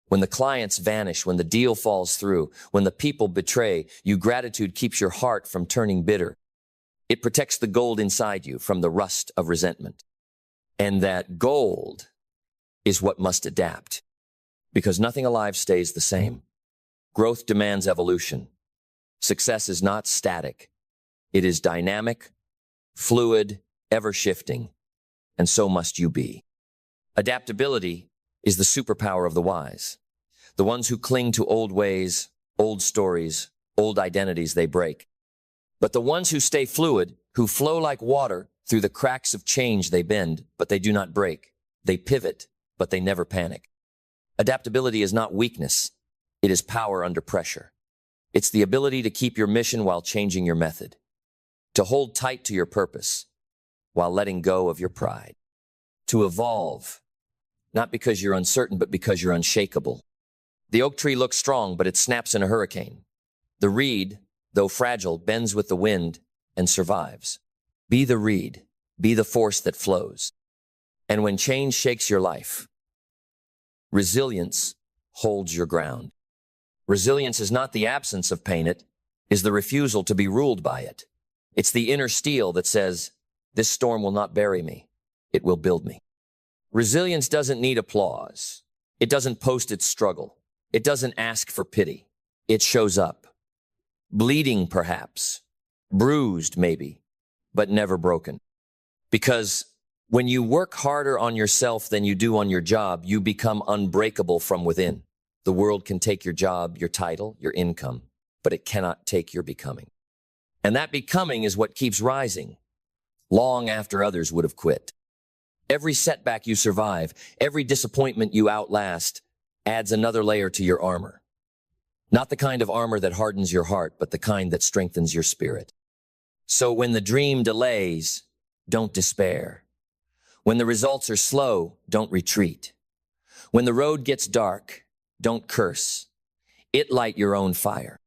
When the clients vanish, when the deal falls through, when the people betray you, gratitude keeps your heart from turning bitter. It protects the gold inside you from the rust of resentment. And that gold is what must adapt, because nothing alive stays the same. Growth demands evolution. Success is not static. It is dynamic, fluid, ever-shifting, and so must you be. Adaptability is the superpower of the wise. The ones who cling to old ways, old stories, old identities they break. But the ones who stay fluid, who flow like water through the cracks of change, they bend, but they do not break. They pivot, but they never panic. Adaptability is not weakness. It is power under pressure. It's the ability to keep your mission while changing your method. To hold tight to your purpose while letting go of your pride. To evolve, not because you're uncertain, but because you're unshakable. The oak tree looks strong, but it snaps in a hurricane. The reed, though fragile, bends with the wind and survives. Be the reed. Be the force that flows. And when change shakes your life, resilience holds your ground. Resilience is not the absence of pain, it is the refusal to be ruled by it. It's the inner steel that says, this storm will not bury me, it will build me. Resilience doesn't need applause. It doesn't post its struggle. It doesn't ask for pity. It shows up. Bleeding, perhaps. Bruised, maybe, but never broken. Because when you work harder on yourself than you do on your job, you become unbreakable from within. The world can take your job, your title, your income, but it cannot take your becoming. And that becoming is what keeps rising, long after others would have quit. Every setback you survive, every disappointment you outlast, adds another layer to your armor. Not the kind of armor that hardens your heart, but the kind that strengthens your spirit. So when the dream delays, don't despair. When the results are slow, don't retreat. When the road gets dark, don't curse. It light your own fire.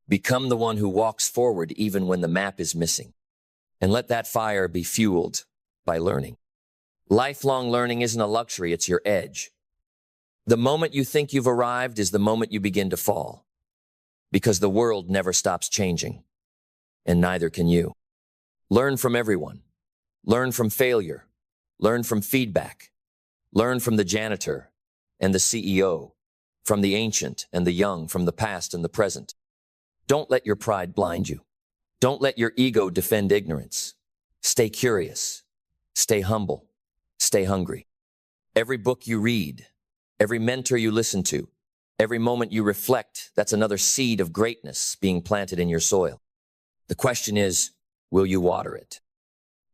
Become the one who walks forward even when the map is missing. And let that fire be fueled by learning. Lifelong learning isn't a luxury, it's your edge. The moment you think you've arrived is the moment you begin to fall. Because the world never stops changing. And neither can you. Learn from everyone. Learn from failure. Learn from feedback. Learn from the janitor and the CEO, from the ancient and the young, from the past and the present. Don't let your pride blind you. Don't let your ego defend ignorance. Stay curious. Stay humble. Stay hungry. Every book you read, every mentor you listen to, every moment you reflect, that's another seed of greatness being planted in your soil. The question is, will you water it?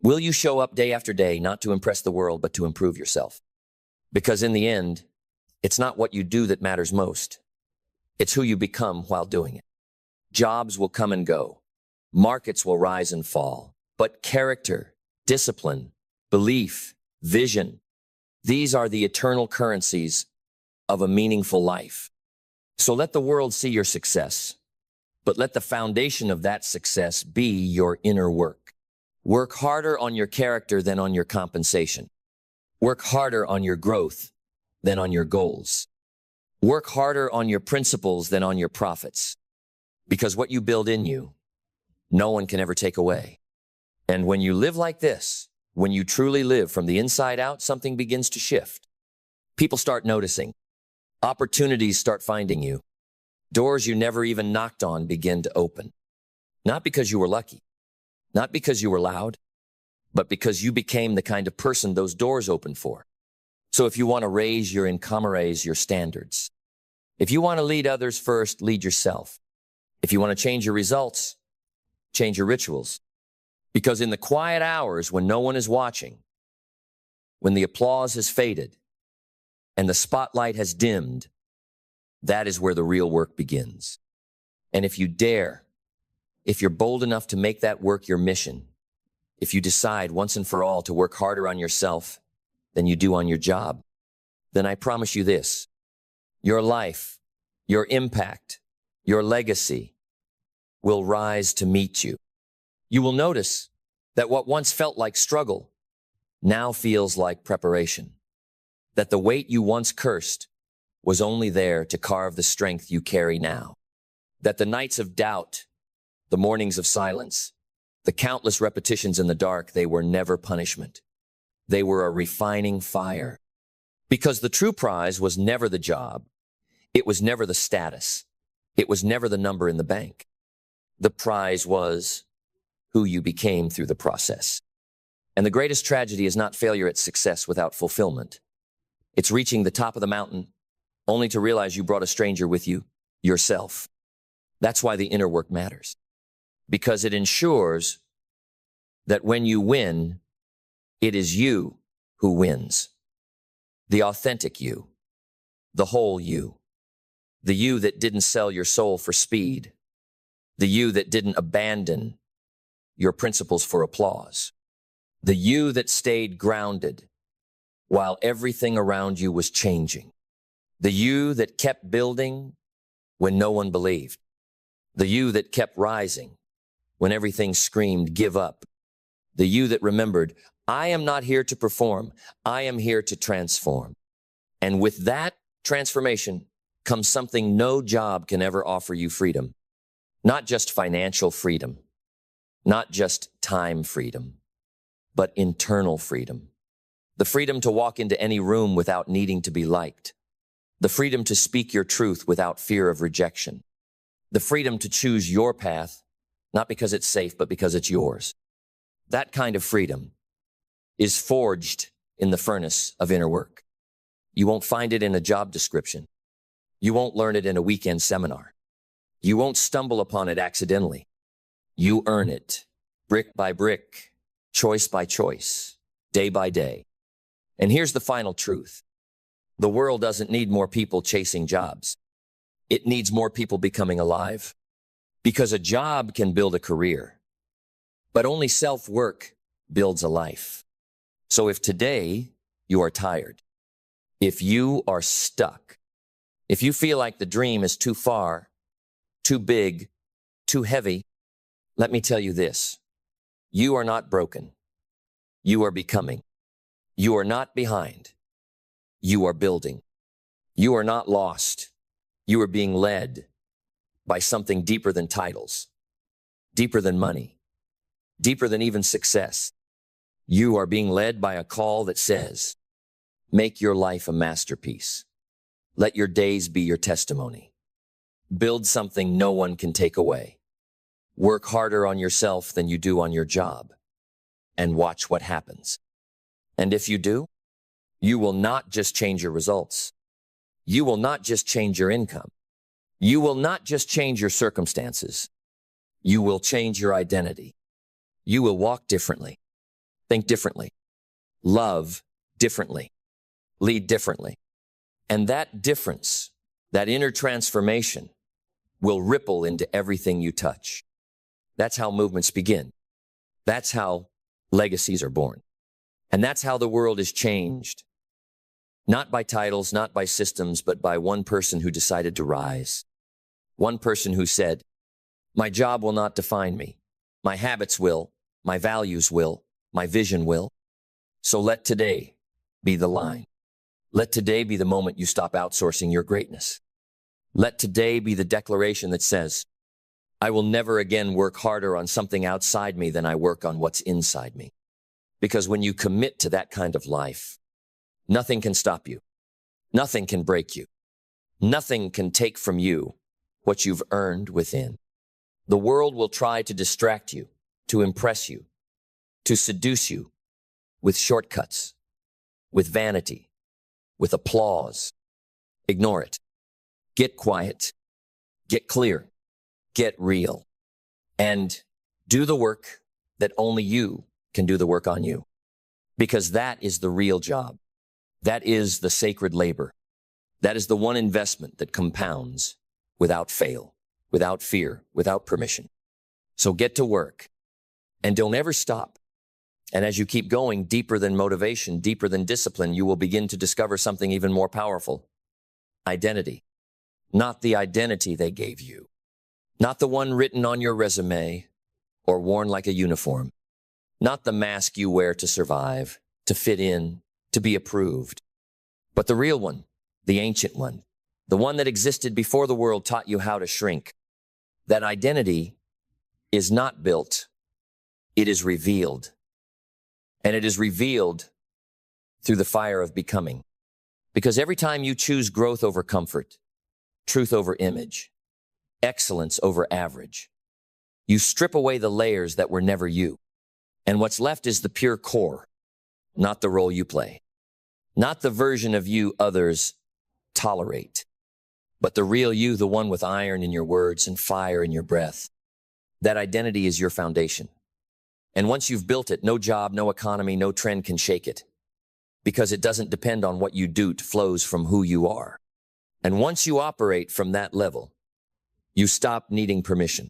Will you show up day after day, not to impress the world, but to improve yourself? Because in the end, it's not what you do that matters most. It's who you become while doing it. Jobs will come and go. Markets will rise and fall. But character, discipline, belief, vision, these are the eternal currencies of a meaningful life. So let the world see your success, but let the foundation of that success be your inner work. Work harder on your character than on your compensation. Work harder on your growth than on your goals. Work harder on your principles than on your profits. Because what you build in you, no one can ever take away. And when you live like this, when you truly live from the inside out, something begins to shift. People start noticing. Opportunities start finding you. Doors you never even knocked on begin to open. Not because you were lucky, not because you were loud, but because you became the kind of person those doors open for. So if you want to raise your incomes, your standards, if you want to lead others first, lead yourself. If you want to change your results, change your rituals. Because in the quiet hours when no one is watching, when the applause has faded and the spotlight has dimmed, that is where the real work begins. And if you dare, if you're bold enough to make that work your mission, if you decide once and for all to work harder on yourself than you do on your job, then I promise you this: your life, your impact, your legacy will rise to meet you. You will notice that what once felt like struggle now feels like preparation. That the weight you once cursed was only there to carve the strength you carry now. That the nights of doubt, the mornings of silence, the countless repetitions in the dark, they were never punishment. They were a refining fire. Because the true prize was never the job. It was never the status. It was never the number in the bank. The prize was who you became through the process. And the greatest tragedy is not failure at success without fulfillment. It's reaching the top of the mountain only to realize you brought a stranger with you, yourself. That's why the inner work matters. Because it ensures that when you win, it is you who wins. The authentic you, the whole you, the you that didn't sell your soul for speed, the you that didn't abandon your principles for applause, the you that stayed grounded while everything around you was changing, the you that kept building when no one believed, the you that kept rising when everything screamed, give up, the you that remembered, I am not here to perform, I am here to transform. And with that transformation comes something no job can ever offer you: freedom. Not just financial freedom, not just time freedom, but internal freedom. The freedom to walk into any room without needing to be liked. The freedom to speak your truth without fear of rejection. The freedom to choose your path, not because it's safe, but because it's yours. That kind of freedom is forged in the furnace of inner work. You won't find it in a job description. You won't learn it in a weekend seminar. You won't stumble upon it accidentally. You earn it, brick by brick, choice by choice, day by day. And here's the final truth. The world doesn't need more people chasing jobs. It needs more people becoming alive. Because a job can build a career, but only self-work builds a life. So if today you are tired, if you are stuck, if you feel like the dream is too far, too big, too heavy, let me tell you this: you are not broken. You are becoming. You are not behind. You are building. You are not lost. You are being led by something deeper than titles, deeper than money, deeper than even success. You are being led by a call that says, make your life a masterpiece. Let your days be your testimony. Build something no one can take away. Work harder on yourself than you do on your job, and watch what happens. And if you do, you will not just change your results. You will not just change your income. You will not just change your circumstances. You will change your identity. You will walk differently, think differently, love differently, lead differently. And that difference, that inner transformation, will ripple into everything you touch. That's how movements begin. That's how legacies are born. And that's how the world is changed. Not by titles, not by systems, but by one person who decided to rise. One person who said, my job will not define me. My habits will, my values will, my vision will. So let today be the line. Let today be the moment you stop outsourcing your greatness. Let today be the declaration that says, I will never again work harder on something outside me than I work on what's inside me. Because when you commit to that kind of life, nothing can stop you. Nothing can break you. Nothing can take from you what you've earned within. The world will try to distract you, to impress you, to seduce you with shortcuts, with vanity, with applause. Ignore it. Get quiet. Get clear. Get real. And do the work that only you can do the work on you. Because that is the real job. That is the sacred labor. That is the one investment that compounds without fail, without fear, without permission. So get to work and don't ever stop. And as you keep going deeper than motivation, deeper than discipline, you will begin to discover something even more powerful. Identity. Not the identity they gave you. Not the one written on your resume or worn like a uniform. Not the mask you wear to survive, to fit in, to be approved. But the real one, the ancient one, the one that existed before the world taught you how to shrink. That identity is not built, it is revealed. And it is revealed through the fire of becoming. Because every time you choose growth over comfort, truth over image, excellence over average, you strip away the layers that were never you. And what's left is the pure core, not the role you play, not the version of you others tolerate, but the real you, the one with iron in your words and fire in your breath. That identity is your foundation. And once you've built it, no job, no economy, no trend can shake it. Because it doesn't depend on what you do, it flows from who you are. And once you operate from that level, you stop needing permission.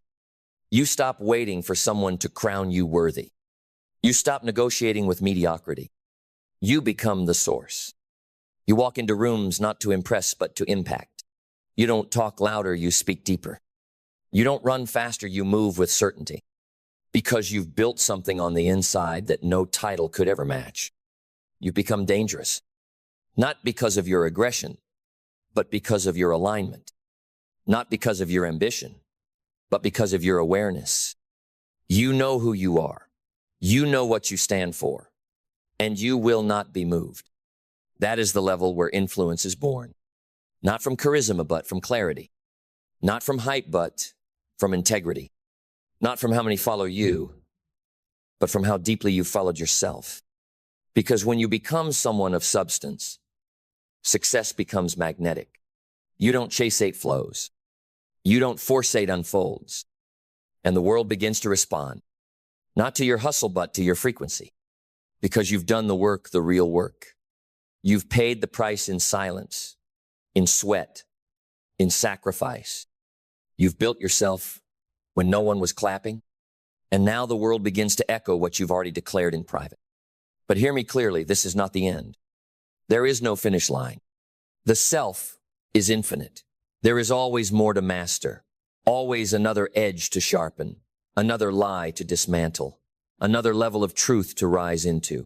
You stop waiting for someone to crown you worthy. You stop negotiating with mediocrity. You become the source. You walk into rooms not to impress, but to impact. You don't talk louder, you speak deeper. You don't run faster, you move with certainty. Because you've built something on the inside that no title could ever match. You've become dangerous. Not because of your aggression, but because of your alignment. Not because of your ambition, but because of your awareness. You know who you are. You know what you stand for. And you will not be moved. That is the level where influence is born. Not from charisma, but from clarity. Not from hype, but from integrity. Not from how many follow you, but from how deeply you followed yourself. Because when you become someone of substance, success becomes magnetic. You don't chase eight flows. You don't force eight unfolds. And the world begins to respond, not to your hustle, but to your frequency. Because you've done the work, the real work. You've paid the price in silence, in sweat, in sacrifice. You've built yourself when no one was clapping, and now the world begins to echo what you've already declared in private. But hear me clearly, this is not the end. There is no finish line. The self is infinite. There is always more to master, always another edge to sharpen, another lie to dismantle, another level of truth to rise into.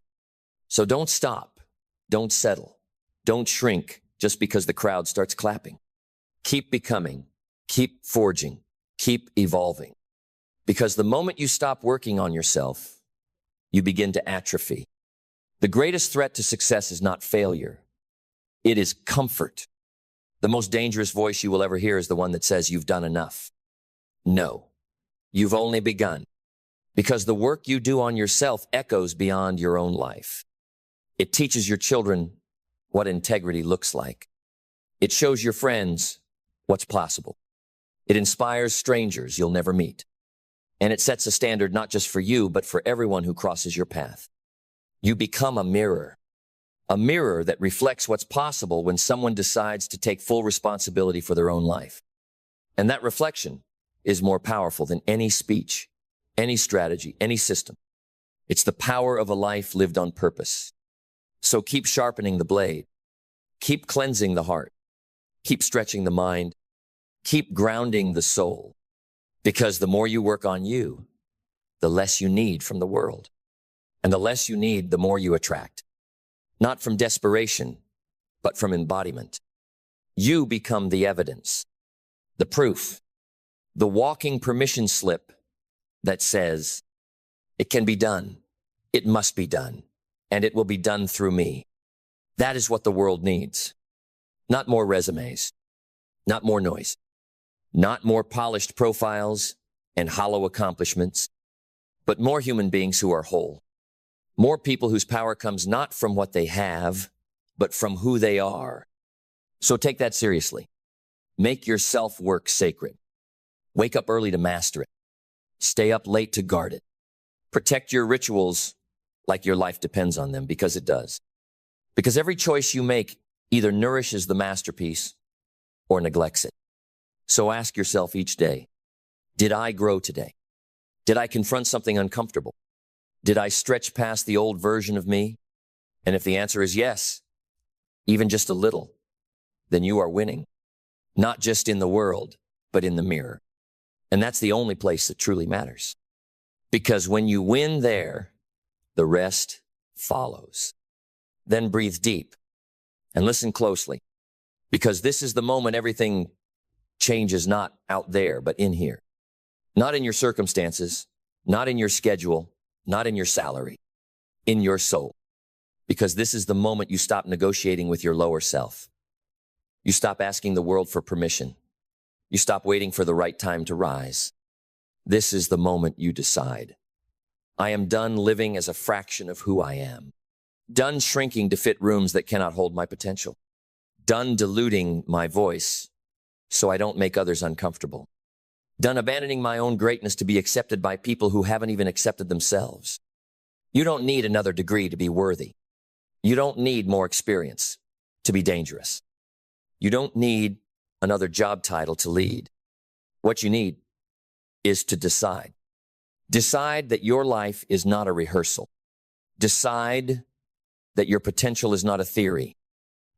So don't stop, don't settle, don't shrink just because the crowd starts clapping. Keep becoming, keep forging, keep evolving. Because the moment you stop working on yourself, you begin to atrophy. The greatest threat to success is not failure. It is comfort. The most dangerous voice you will ever hear is the one that says you've done enough. No, you've only begun. Because the work you do on yourself echoes beyond your own life. It teaches your children what integrity looks like. It shows your friends what's possible. It inspires strangers you'll never meet. And it sets a standard not just for you, but for everyone who crosses your path. You become a mirror that reflects what's possible when someone decides to take full responsibility for their own life. And that reflection is more powerful than any speech, any strategy, any system. It's the power of a life lived on purpose. So keep sharpening the blade. Keep cleansing the heart. Keep stretching the mind. Keep grounding the soul. Because the more you work on you, the less you need from the world. And the less you need, the more you attract. Not from desperation, but from embodiment. You become the evidence, the proof, the walking permission slip that says, it can be done, it must be done, and it will be done through me. That is what the world needs. Not more resumes, not more noise, not more polished profiles and hollow accomplishments, but more human beings who are whole. More people whose power comes not from what they have, but from who they are. So take that seriously. Make your self-work sacred. Wake up early to master it. Stay up late to guard it. Protect your rituals like your life depends on them, because it does. Because every choice you make either nourishes the masterpiece or neglects it. So ask yourself each day, did I grow today? Did I confront something uncomfortable? Did I stretch past the old version of me? And if the answer is yes, even just a little, then you are winning. Not just in the world, but in the mirror. And that's the only place that truly matters. Because when you win there, the rest follows. Then breathe deep and listen closely, because this is the moment everything changes, not out there, but in here. Not in your circumstances, not in your schedule, not in your salary, in your soul. Because this is the moment you stop negotiating with your lower self. You stop asking the world for permission. You stop waiting for the right time to rise. This is the moment you decide. I am done living as a fraction of who I am. Done shrinking to fit rooms that cannot hold my potential. Done diluting my voice so I don't make others uncomfortable. Done abandoning my own greatness to be accepted by people who haven't even accepted themselves. You don't need another degree to be worthy. You don't need more experience to be dangerous. You don't need another job title to lead. What you need is to decide. Decide that your life is not a rehearsal. Decide that your potential is not a theory.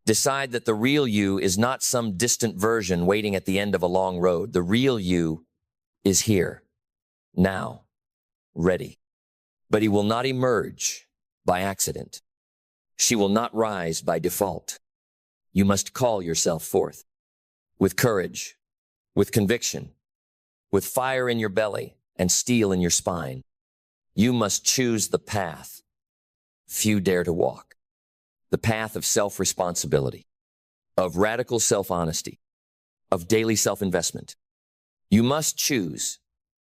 Decide that the real you is not some distant version waiting at the end of a long road. The real you is here, now, ready. But he will not emerge by accident. She will not rise by default. You must call yourself forth with courage, with conviction, with fire in your belly and steel in your spine. You must choose the path few dare to walk, the path of self-responsibility, of radical self-honesty, of daily self-investment. You must choose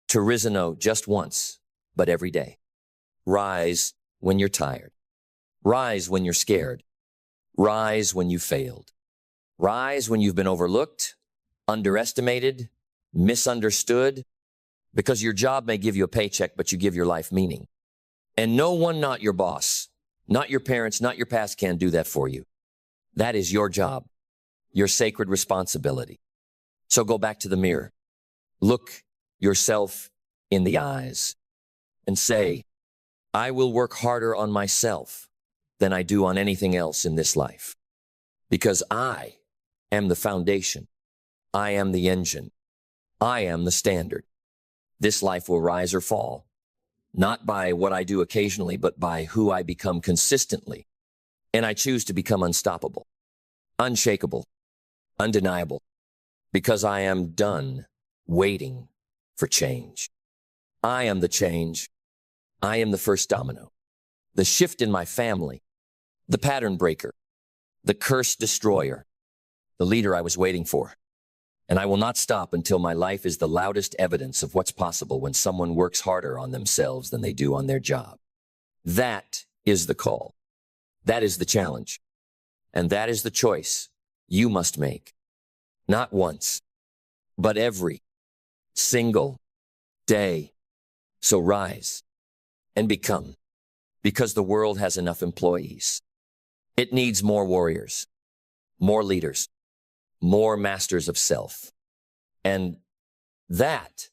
to rise just once, but every day. Rise when you're tired. Rise when you're scared. Rise when you failed. Rise when you've been overlooked, underestimated, misunderstood, because your job may give you a paycheck, but you give your life meaning. And no one, not your boss, not your parents, not your past, can do that for you. That is your job, your sacred responsibility. So go back to the mirror. Look yourself in the eyes and say, I will work harder on myself than I do on anything else in this life. Because I am the foundation. I am the engine. I am the standard. This life will rise or fall, not by what I do occasionally, but by who I become consistently. And I choose to become unstoppable, unshakable, undeniable, because I am done waiting for change. I am the change. I am the first domino, the shift in my family, the pattern breaker, the curse destroyer, the leader I was waiting for. And I will not stop until my life is the loudest evidence of what's possible when someone works harder on themselves than they do on their job. That is the call. That is the challenge. And that is the choice you must make. Not once, but every single day. So rise and become, because the world has enough employees. It needs more warriors, more leaders, more masters of self. And that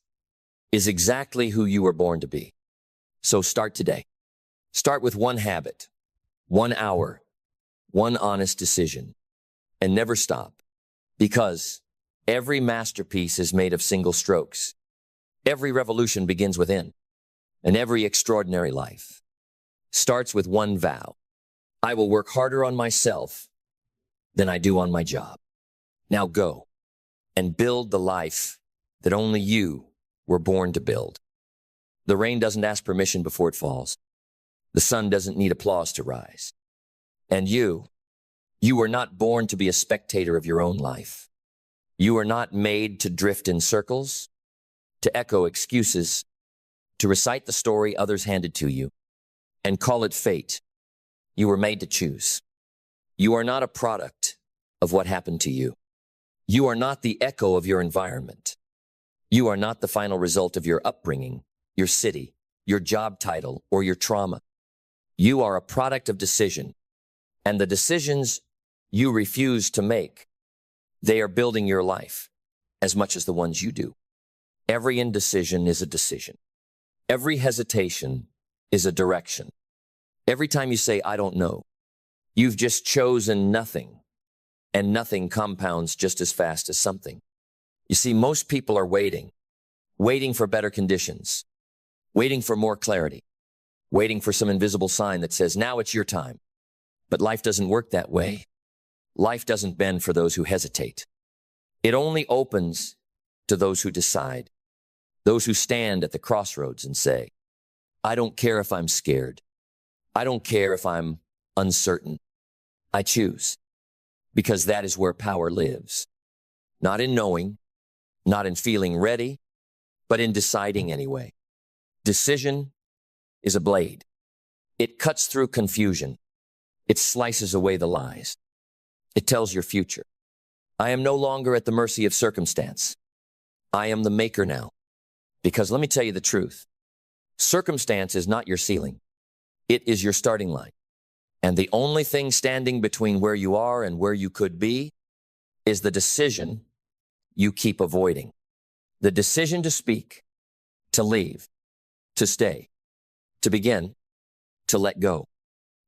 is exactly who you were born to be. So start today. Start with one habit, 1 hour, one honest decision, and never stop, because every masterpiece is made of single strokes. Every revolution begins within, and every extraordinary life starts with one vow. I will work harder on myself than I do on my job. Now go and build the life that only you were born to build. The rain doesn't ask permission before it falls. The sun doesn't need applause to rise. And you were not born to be a spectator of your own life. You are not made to drift in circles, to echo excuses, to recite the story others handed to you, and call it fate. You were made to choose. You are not a product of what happened to you. You are not the echo of your environment. You are not the final result of your upbringing, your city, your job title, or your trauma. You are a product of decision, and the decisions you refuse to make, they are building your life as much as the ones you do. Every indecision is a decision. Every hesitation is a direction. Every time you say, I don't know, you've just chosen nothing, and nothing compounds just as fast as something. You see, most people are waiting for better conditions, waiting for more clarity, waiting for some invisible sign that says, now it's your time. But life doesn't work that way. Life doesn't bend for those who hesitate. It only opens to those who decide, those who stand at the crossroads and say, I don't care if I'm scared. I don't care if I'm uncertain. I choose, because that is where power lives. Not in knowing, not in feeling ready, but in deciding anyway. Decision is a blade. It cuts through confusion. It slices away the lies. It tells your future. I am no longer at the mercy of circumstance. I am the maker now. Because let me tell you the truth. Circumstance is not your ceiling. It is your starting line. And the only thing standing between where you are and where you could be is the decision you keep avoiding. The decision to speak, to leave, to stay, to begin, to let go,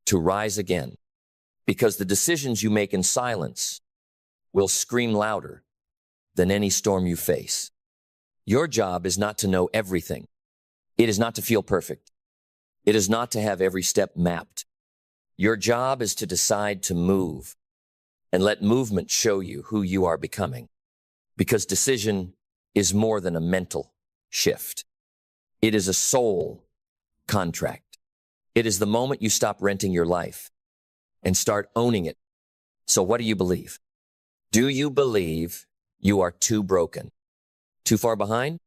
to rise again. Because the decisions you make in silence will scream louder than any storm you face. Your job is not to know everything. It is not to feel perfect. It is not to have every step mapped. Your job is to decide to move and let movement show you who you are becoming. Because decision is more than a mental shift. It is a soul contract. It is the moment you stop renting your life and start owning it. So what do you believe? Do you believe you are too broken? Too far behind?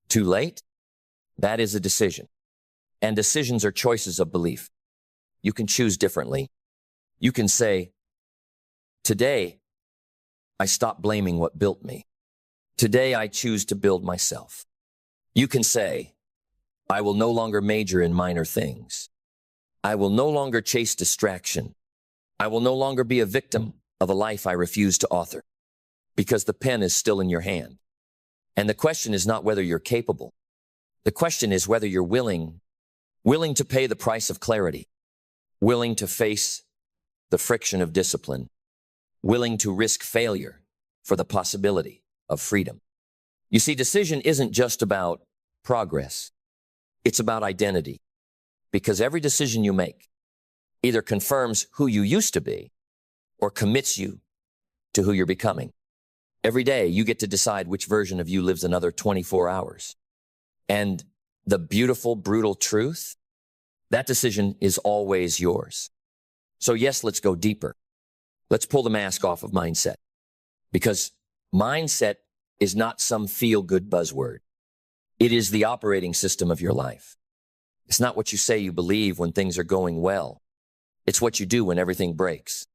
Too late? That is a decision. And decisions are choices of belief. You can choose differently. You can say, today, I stop blaming what built me. Today, I choose to build myself. You can say, I will no longer major in minor things. I will no longer chase distraction. I will no longer be a victim of a life I refuse to author, because the pen is still in your hand. And the question is not whether you're capable. The question is whether you're willing to pay the price of clarity, willing to face the friction of discipline, willing to risk failure for the possibility of freedom. You see, decision isn't just about progress. It's about identity. Because every decision you make either confirms who you used to be or commits you to who you're becoming. Every day, you get to decide which version of you lives another 24 hours. And the beautiful, brutal truth, that decision is always yours. So yes, let's go deeper. Let's pull the mask off of mindset. Because mindset is not some feel-good buzzword. It is the operating system of your life. It's not what you say you believe when things are going well. It's what you do when everything breaks.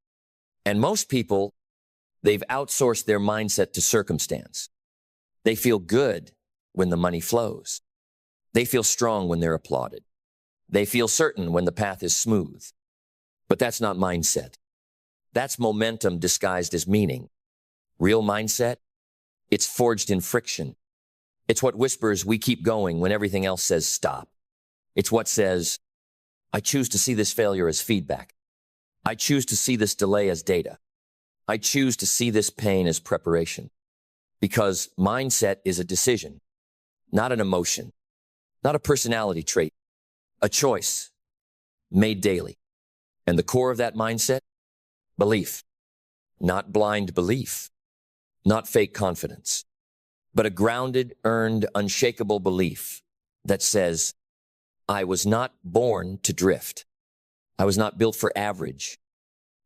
And most people, they've outsourced their mindset to circumstance. They feel good when the money flows. They feel strong when they're applauded. They feel certain when the path is smooth. But that's not mindset. That's momentum disguised as meaning. Real mindset, it's forged in friction. It's what whispers we keep going when everything else says stop. It's what says, I choose to see this failure as feedback. I choose to see this delay as data. I choose to see this pain as preparation. Because mindset is a decision, not an emotion, not a personality trait, a choice made daily. And the core of that mindset, belief, not blind belief, not fake confidence, but a grounded, earned, unshakable belief that says, I was not born to drift. I was not built for average.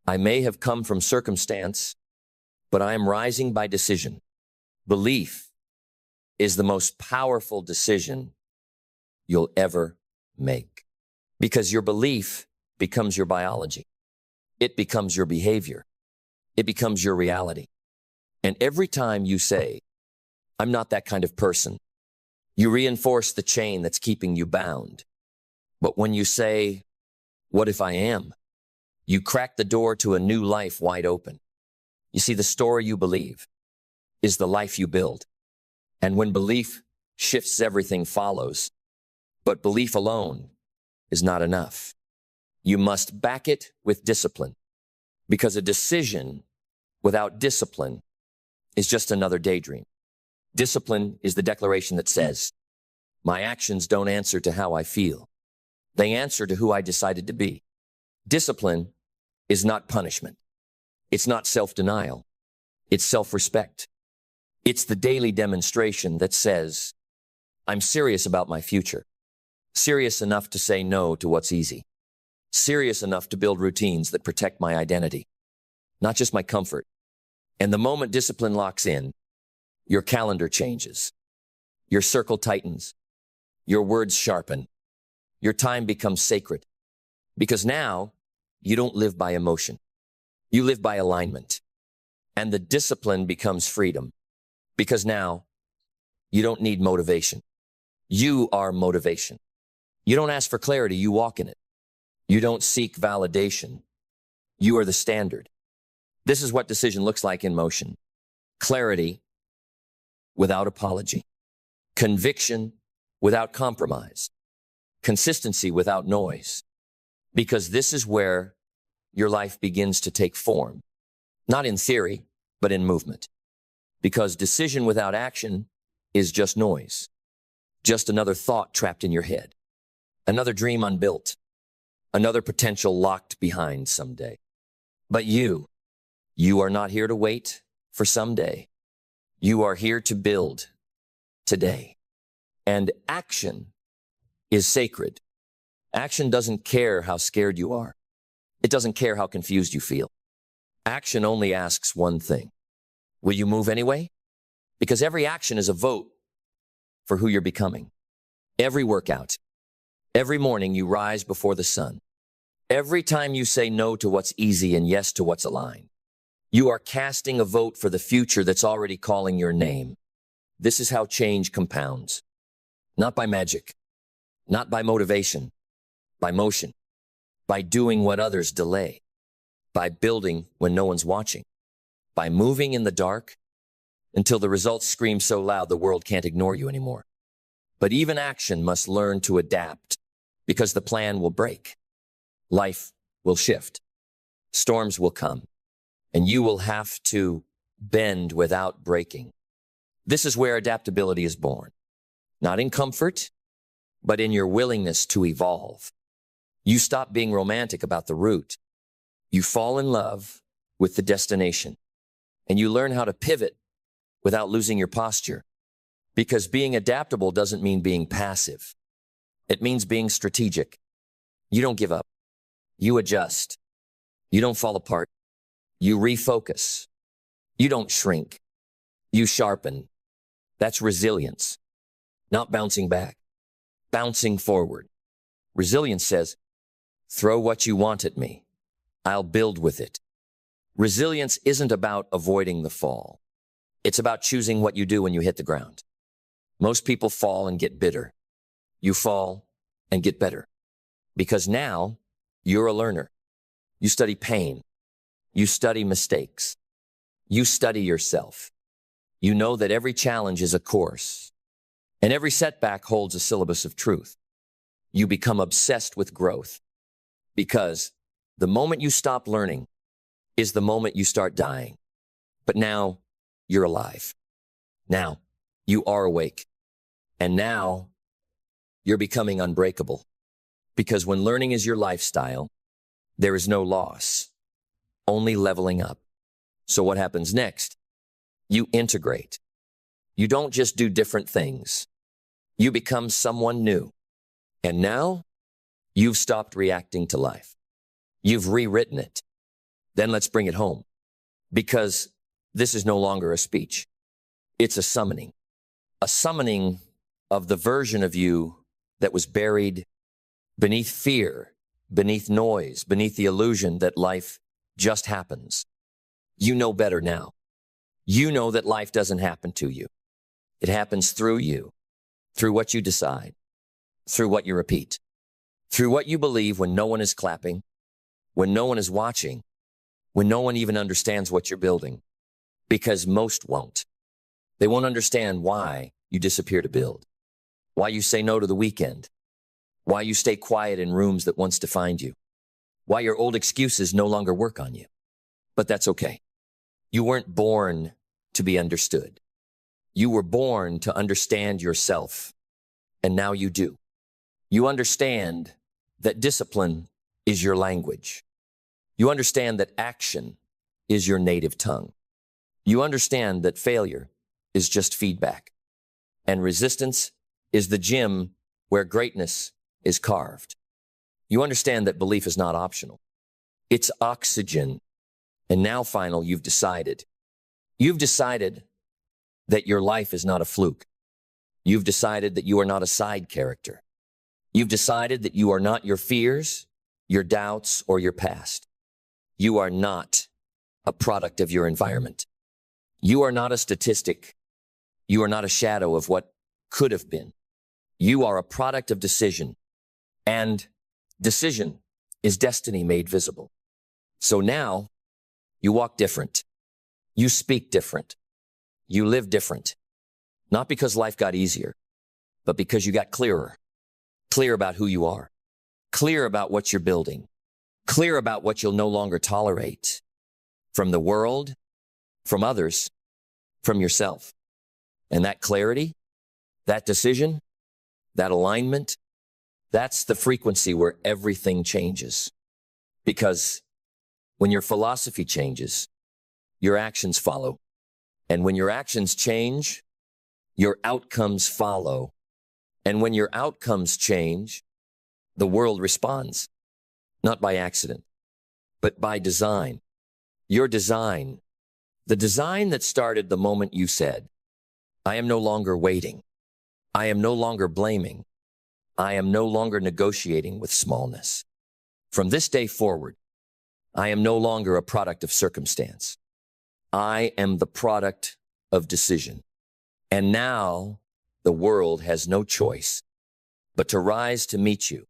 I may have come from circumstance, but I am rising by decision. Belief is the most powerful decision you'll ever make, because your belief becomes your biology. It becomes your behavior. It becomes your reality. And every time you say, I'm not that kind of person, You reinforce the chain that's keeping you bound. But when you say, "What if I am?" you crack the door to a new life wide open. You see, the story you believe is the life you build. And when belief shifts, everything follows. But belief alone is not enough. You must back it with discipline, because a decision without discipline is just another daydream. Discipline is the declaration that says, my actions don't answer to how I feel. They answer to who I decided to be. Discipline is not punishment. It's not self-denial. It's self-respect. It's the daily demonstration that says, I'm serious about my future. Serious enough to say no to what's easy. Serious enough to build routines that protect my identity, not just my comfort. And the moment discipline locks in, your calendar changes. Your circle tightens. Your words sharpen. Your time becomes sacred. Because now, you don't live by emotion. You live by alignment. And the discipline becomes freedom. Because now, you don't need motivation. You are motivation. You don't ask for clarity, you walk in it. You don't seek validation. You are the standard. This is what decision looks like in motion. Clarity without apology. Conviction without compromise. Consistency without noise. Because this is where your life begins to take form. Not in theory, but in movement. Because decision without action is just noise. Just another thought trapped in your head. Another dream unbuilt. Another potential locked behind someday. But you are not here to wait for someday. You are here to build today. And action is sacred. Action doesn't care how scared you are. It doesn't care how confused you feel. Action only asks one thing. Will you move anyway? Because every action is a vote for who you're becoming. Every workout, every morning you rise before the sun. Every time you say no to what's easy and yes to what's aligned, you are casting a vote for the future that's already calling your name. This is how change compounds. Not by magic, not by motivation, by motion, by doing what others delay, by building when no one's watching, by moving in the dark until the results scream so loud the world can't ignore you anymore. But even action must learn to adapt, because the plan will break. Life will shift. Storms will come, and you will have to bend without breaking. This is where adaptability is born. Not in comfort, but in your willingness to evolve. You stop being romantic about the route. You fall in love with the destination, and you learn how to pivot without losing your posture. Because being adaptable doesn't mean being passive. It means being strategic. You don't give up. You adjust. You don't fall apart. You refocus. You don't shrink. You sharpen. That's resilience. Not bouncing back. Bouncing forward. Resilience says, throw what you want at me. I'll build with it. Resilience isn't about avoiding the fall. It's about choosing what you do when you hit the ground. Most people fall and get bitter. You fall and get better. Because now you're a learner. You study pain. You study mistakes. You study yourself. You know that every challenge is a course, and every setback holds a syllabus of truth. You become obsessed with growth, because the moment you stop learning is the moment you start dying. But now you're alive. Now you are awake. And now you're becoming unbreakable. Because when learning is your lifestyle, there is no loss, only leveling up. So what happens next? You integrate. You don't just do different things. You become someone new. And now you've stopped reacting to life. You've rewritten it. Then let's bring it home. Because this is no longer a speech. It's a summoning. A summoning of the version of you that was buried beneath fear, beneath noise, beneath the illusion that life just happens. You know better now. You know that life doesn't happen to you. It happens through you. through what you decide, through what you repeat, through what you believe when no one is clapping, when no one is watching, when no one even understands what you're building. Because most won't. They won't understand why you disappear to build, why you say no to the weekend, why you stay quiet in rooms that once defined you, why your old excuses no longer work on you. But that's okay. You weren't born to be understood. You were born to understand yourself, and now you do. You understand that discipline is your language. You understand that action is your native tongue. You understand that failure is just feedback, and resistance is the gym where greatness is carved. You understand that belief is not optional. It's oxygen. And now, final, you've decided. You've decided that your life is not a fluke. You've decided that you are not a side character. You've decided that you are not your fears, your doubts, or your past. You are not a product of your environment. You are not a statistic. You are not a shadow of what could have been. You are a product of decision. And decision is destiny made visible. So now, you walk different. You speak different. You live different. Not because life got easier, but because you got clearer. Clear about who you are. Clear about what you're building. Clear about what you'll no longer tolerate. From the world, from others, from yourself. And that clarity, that decision, that alignment, that's the frequency where everything changes. Because when your philosophy changes, your actions follow. And when your actions change, your outcomes follow. And when your outcomes change, the world responds. Not by accident, but by design. Your design. The design that started the moment you said, I am no longer waiting. I am no longer blaming. I am no longer negotiating with smallness. From this day forward, I am no longer a product of circumstance. I am the product of decision. And now the world has no choice but to rise to meet you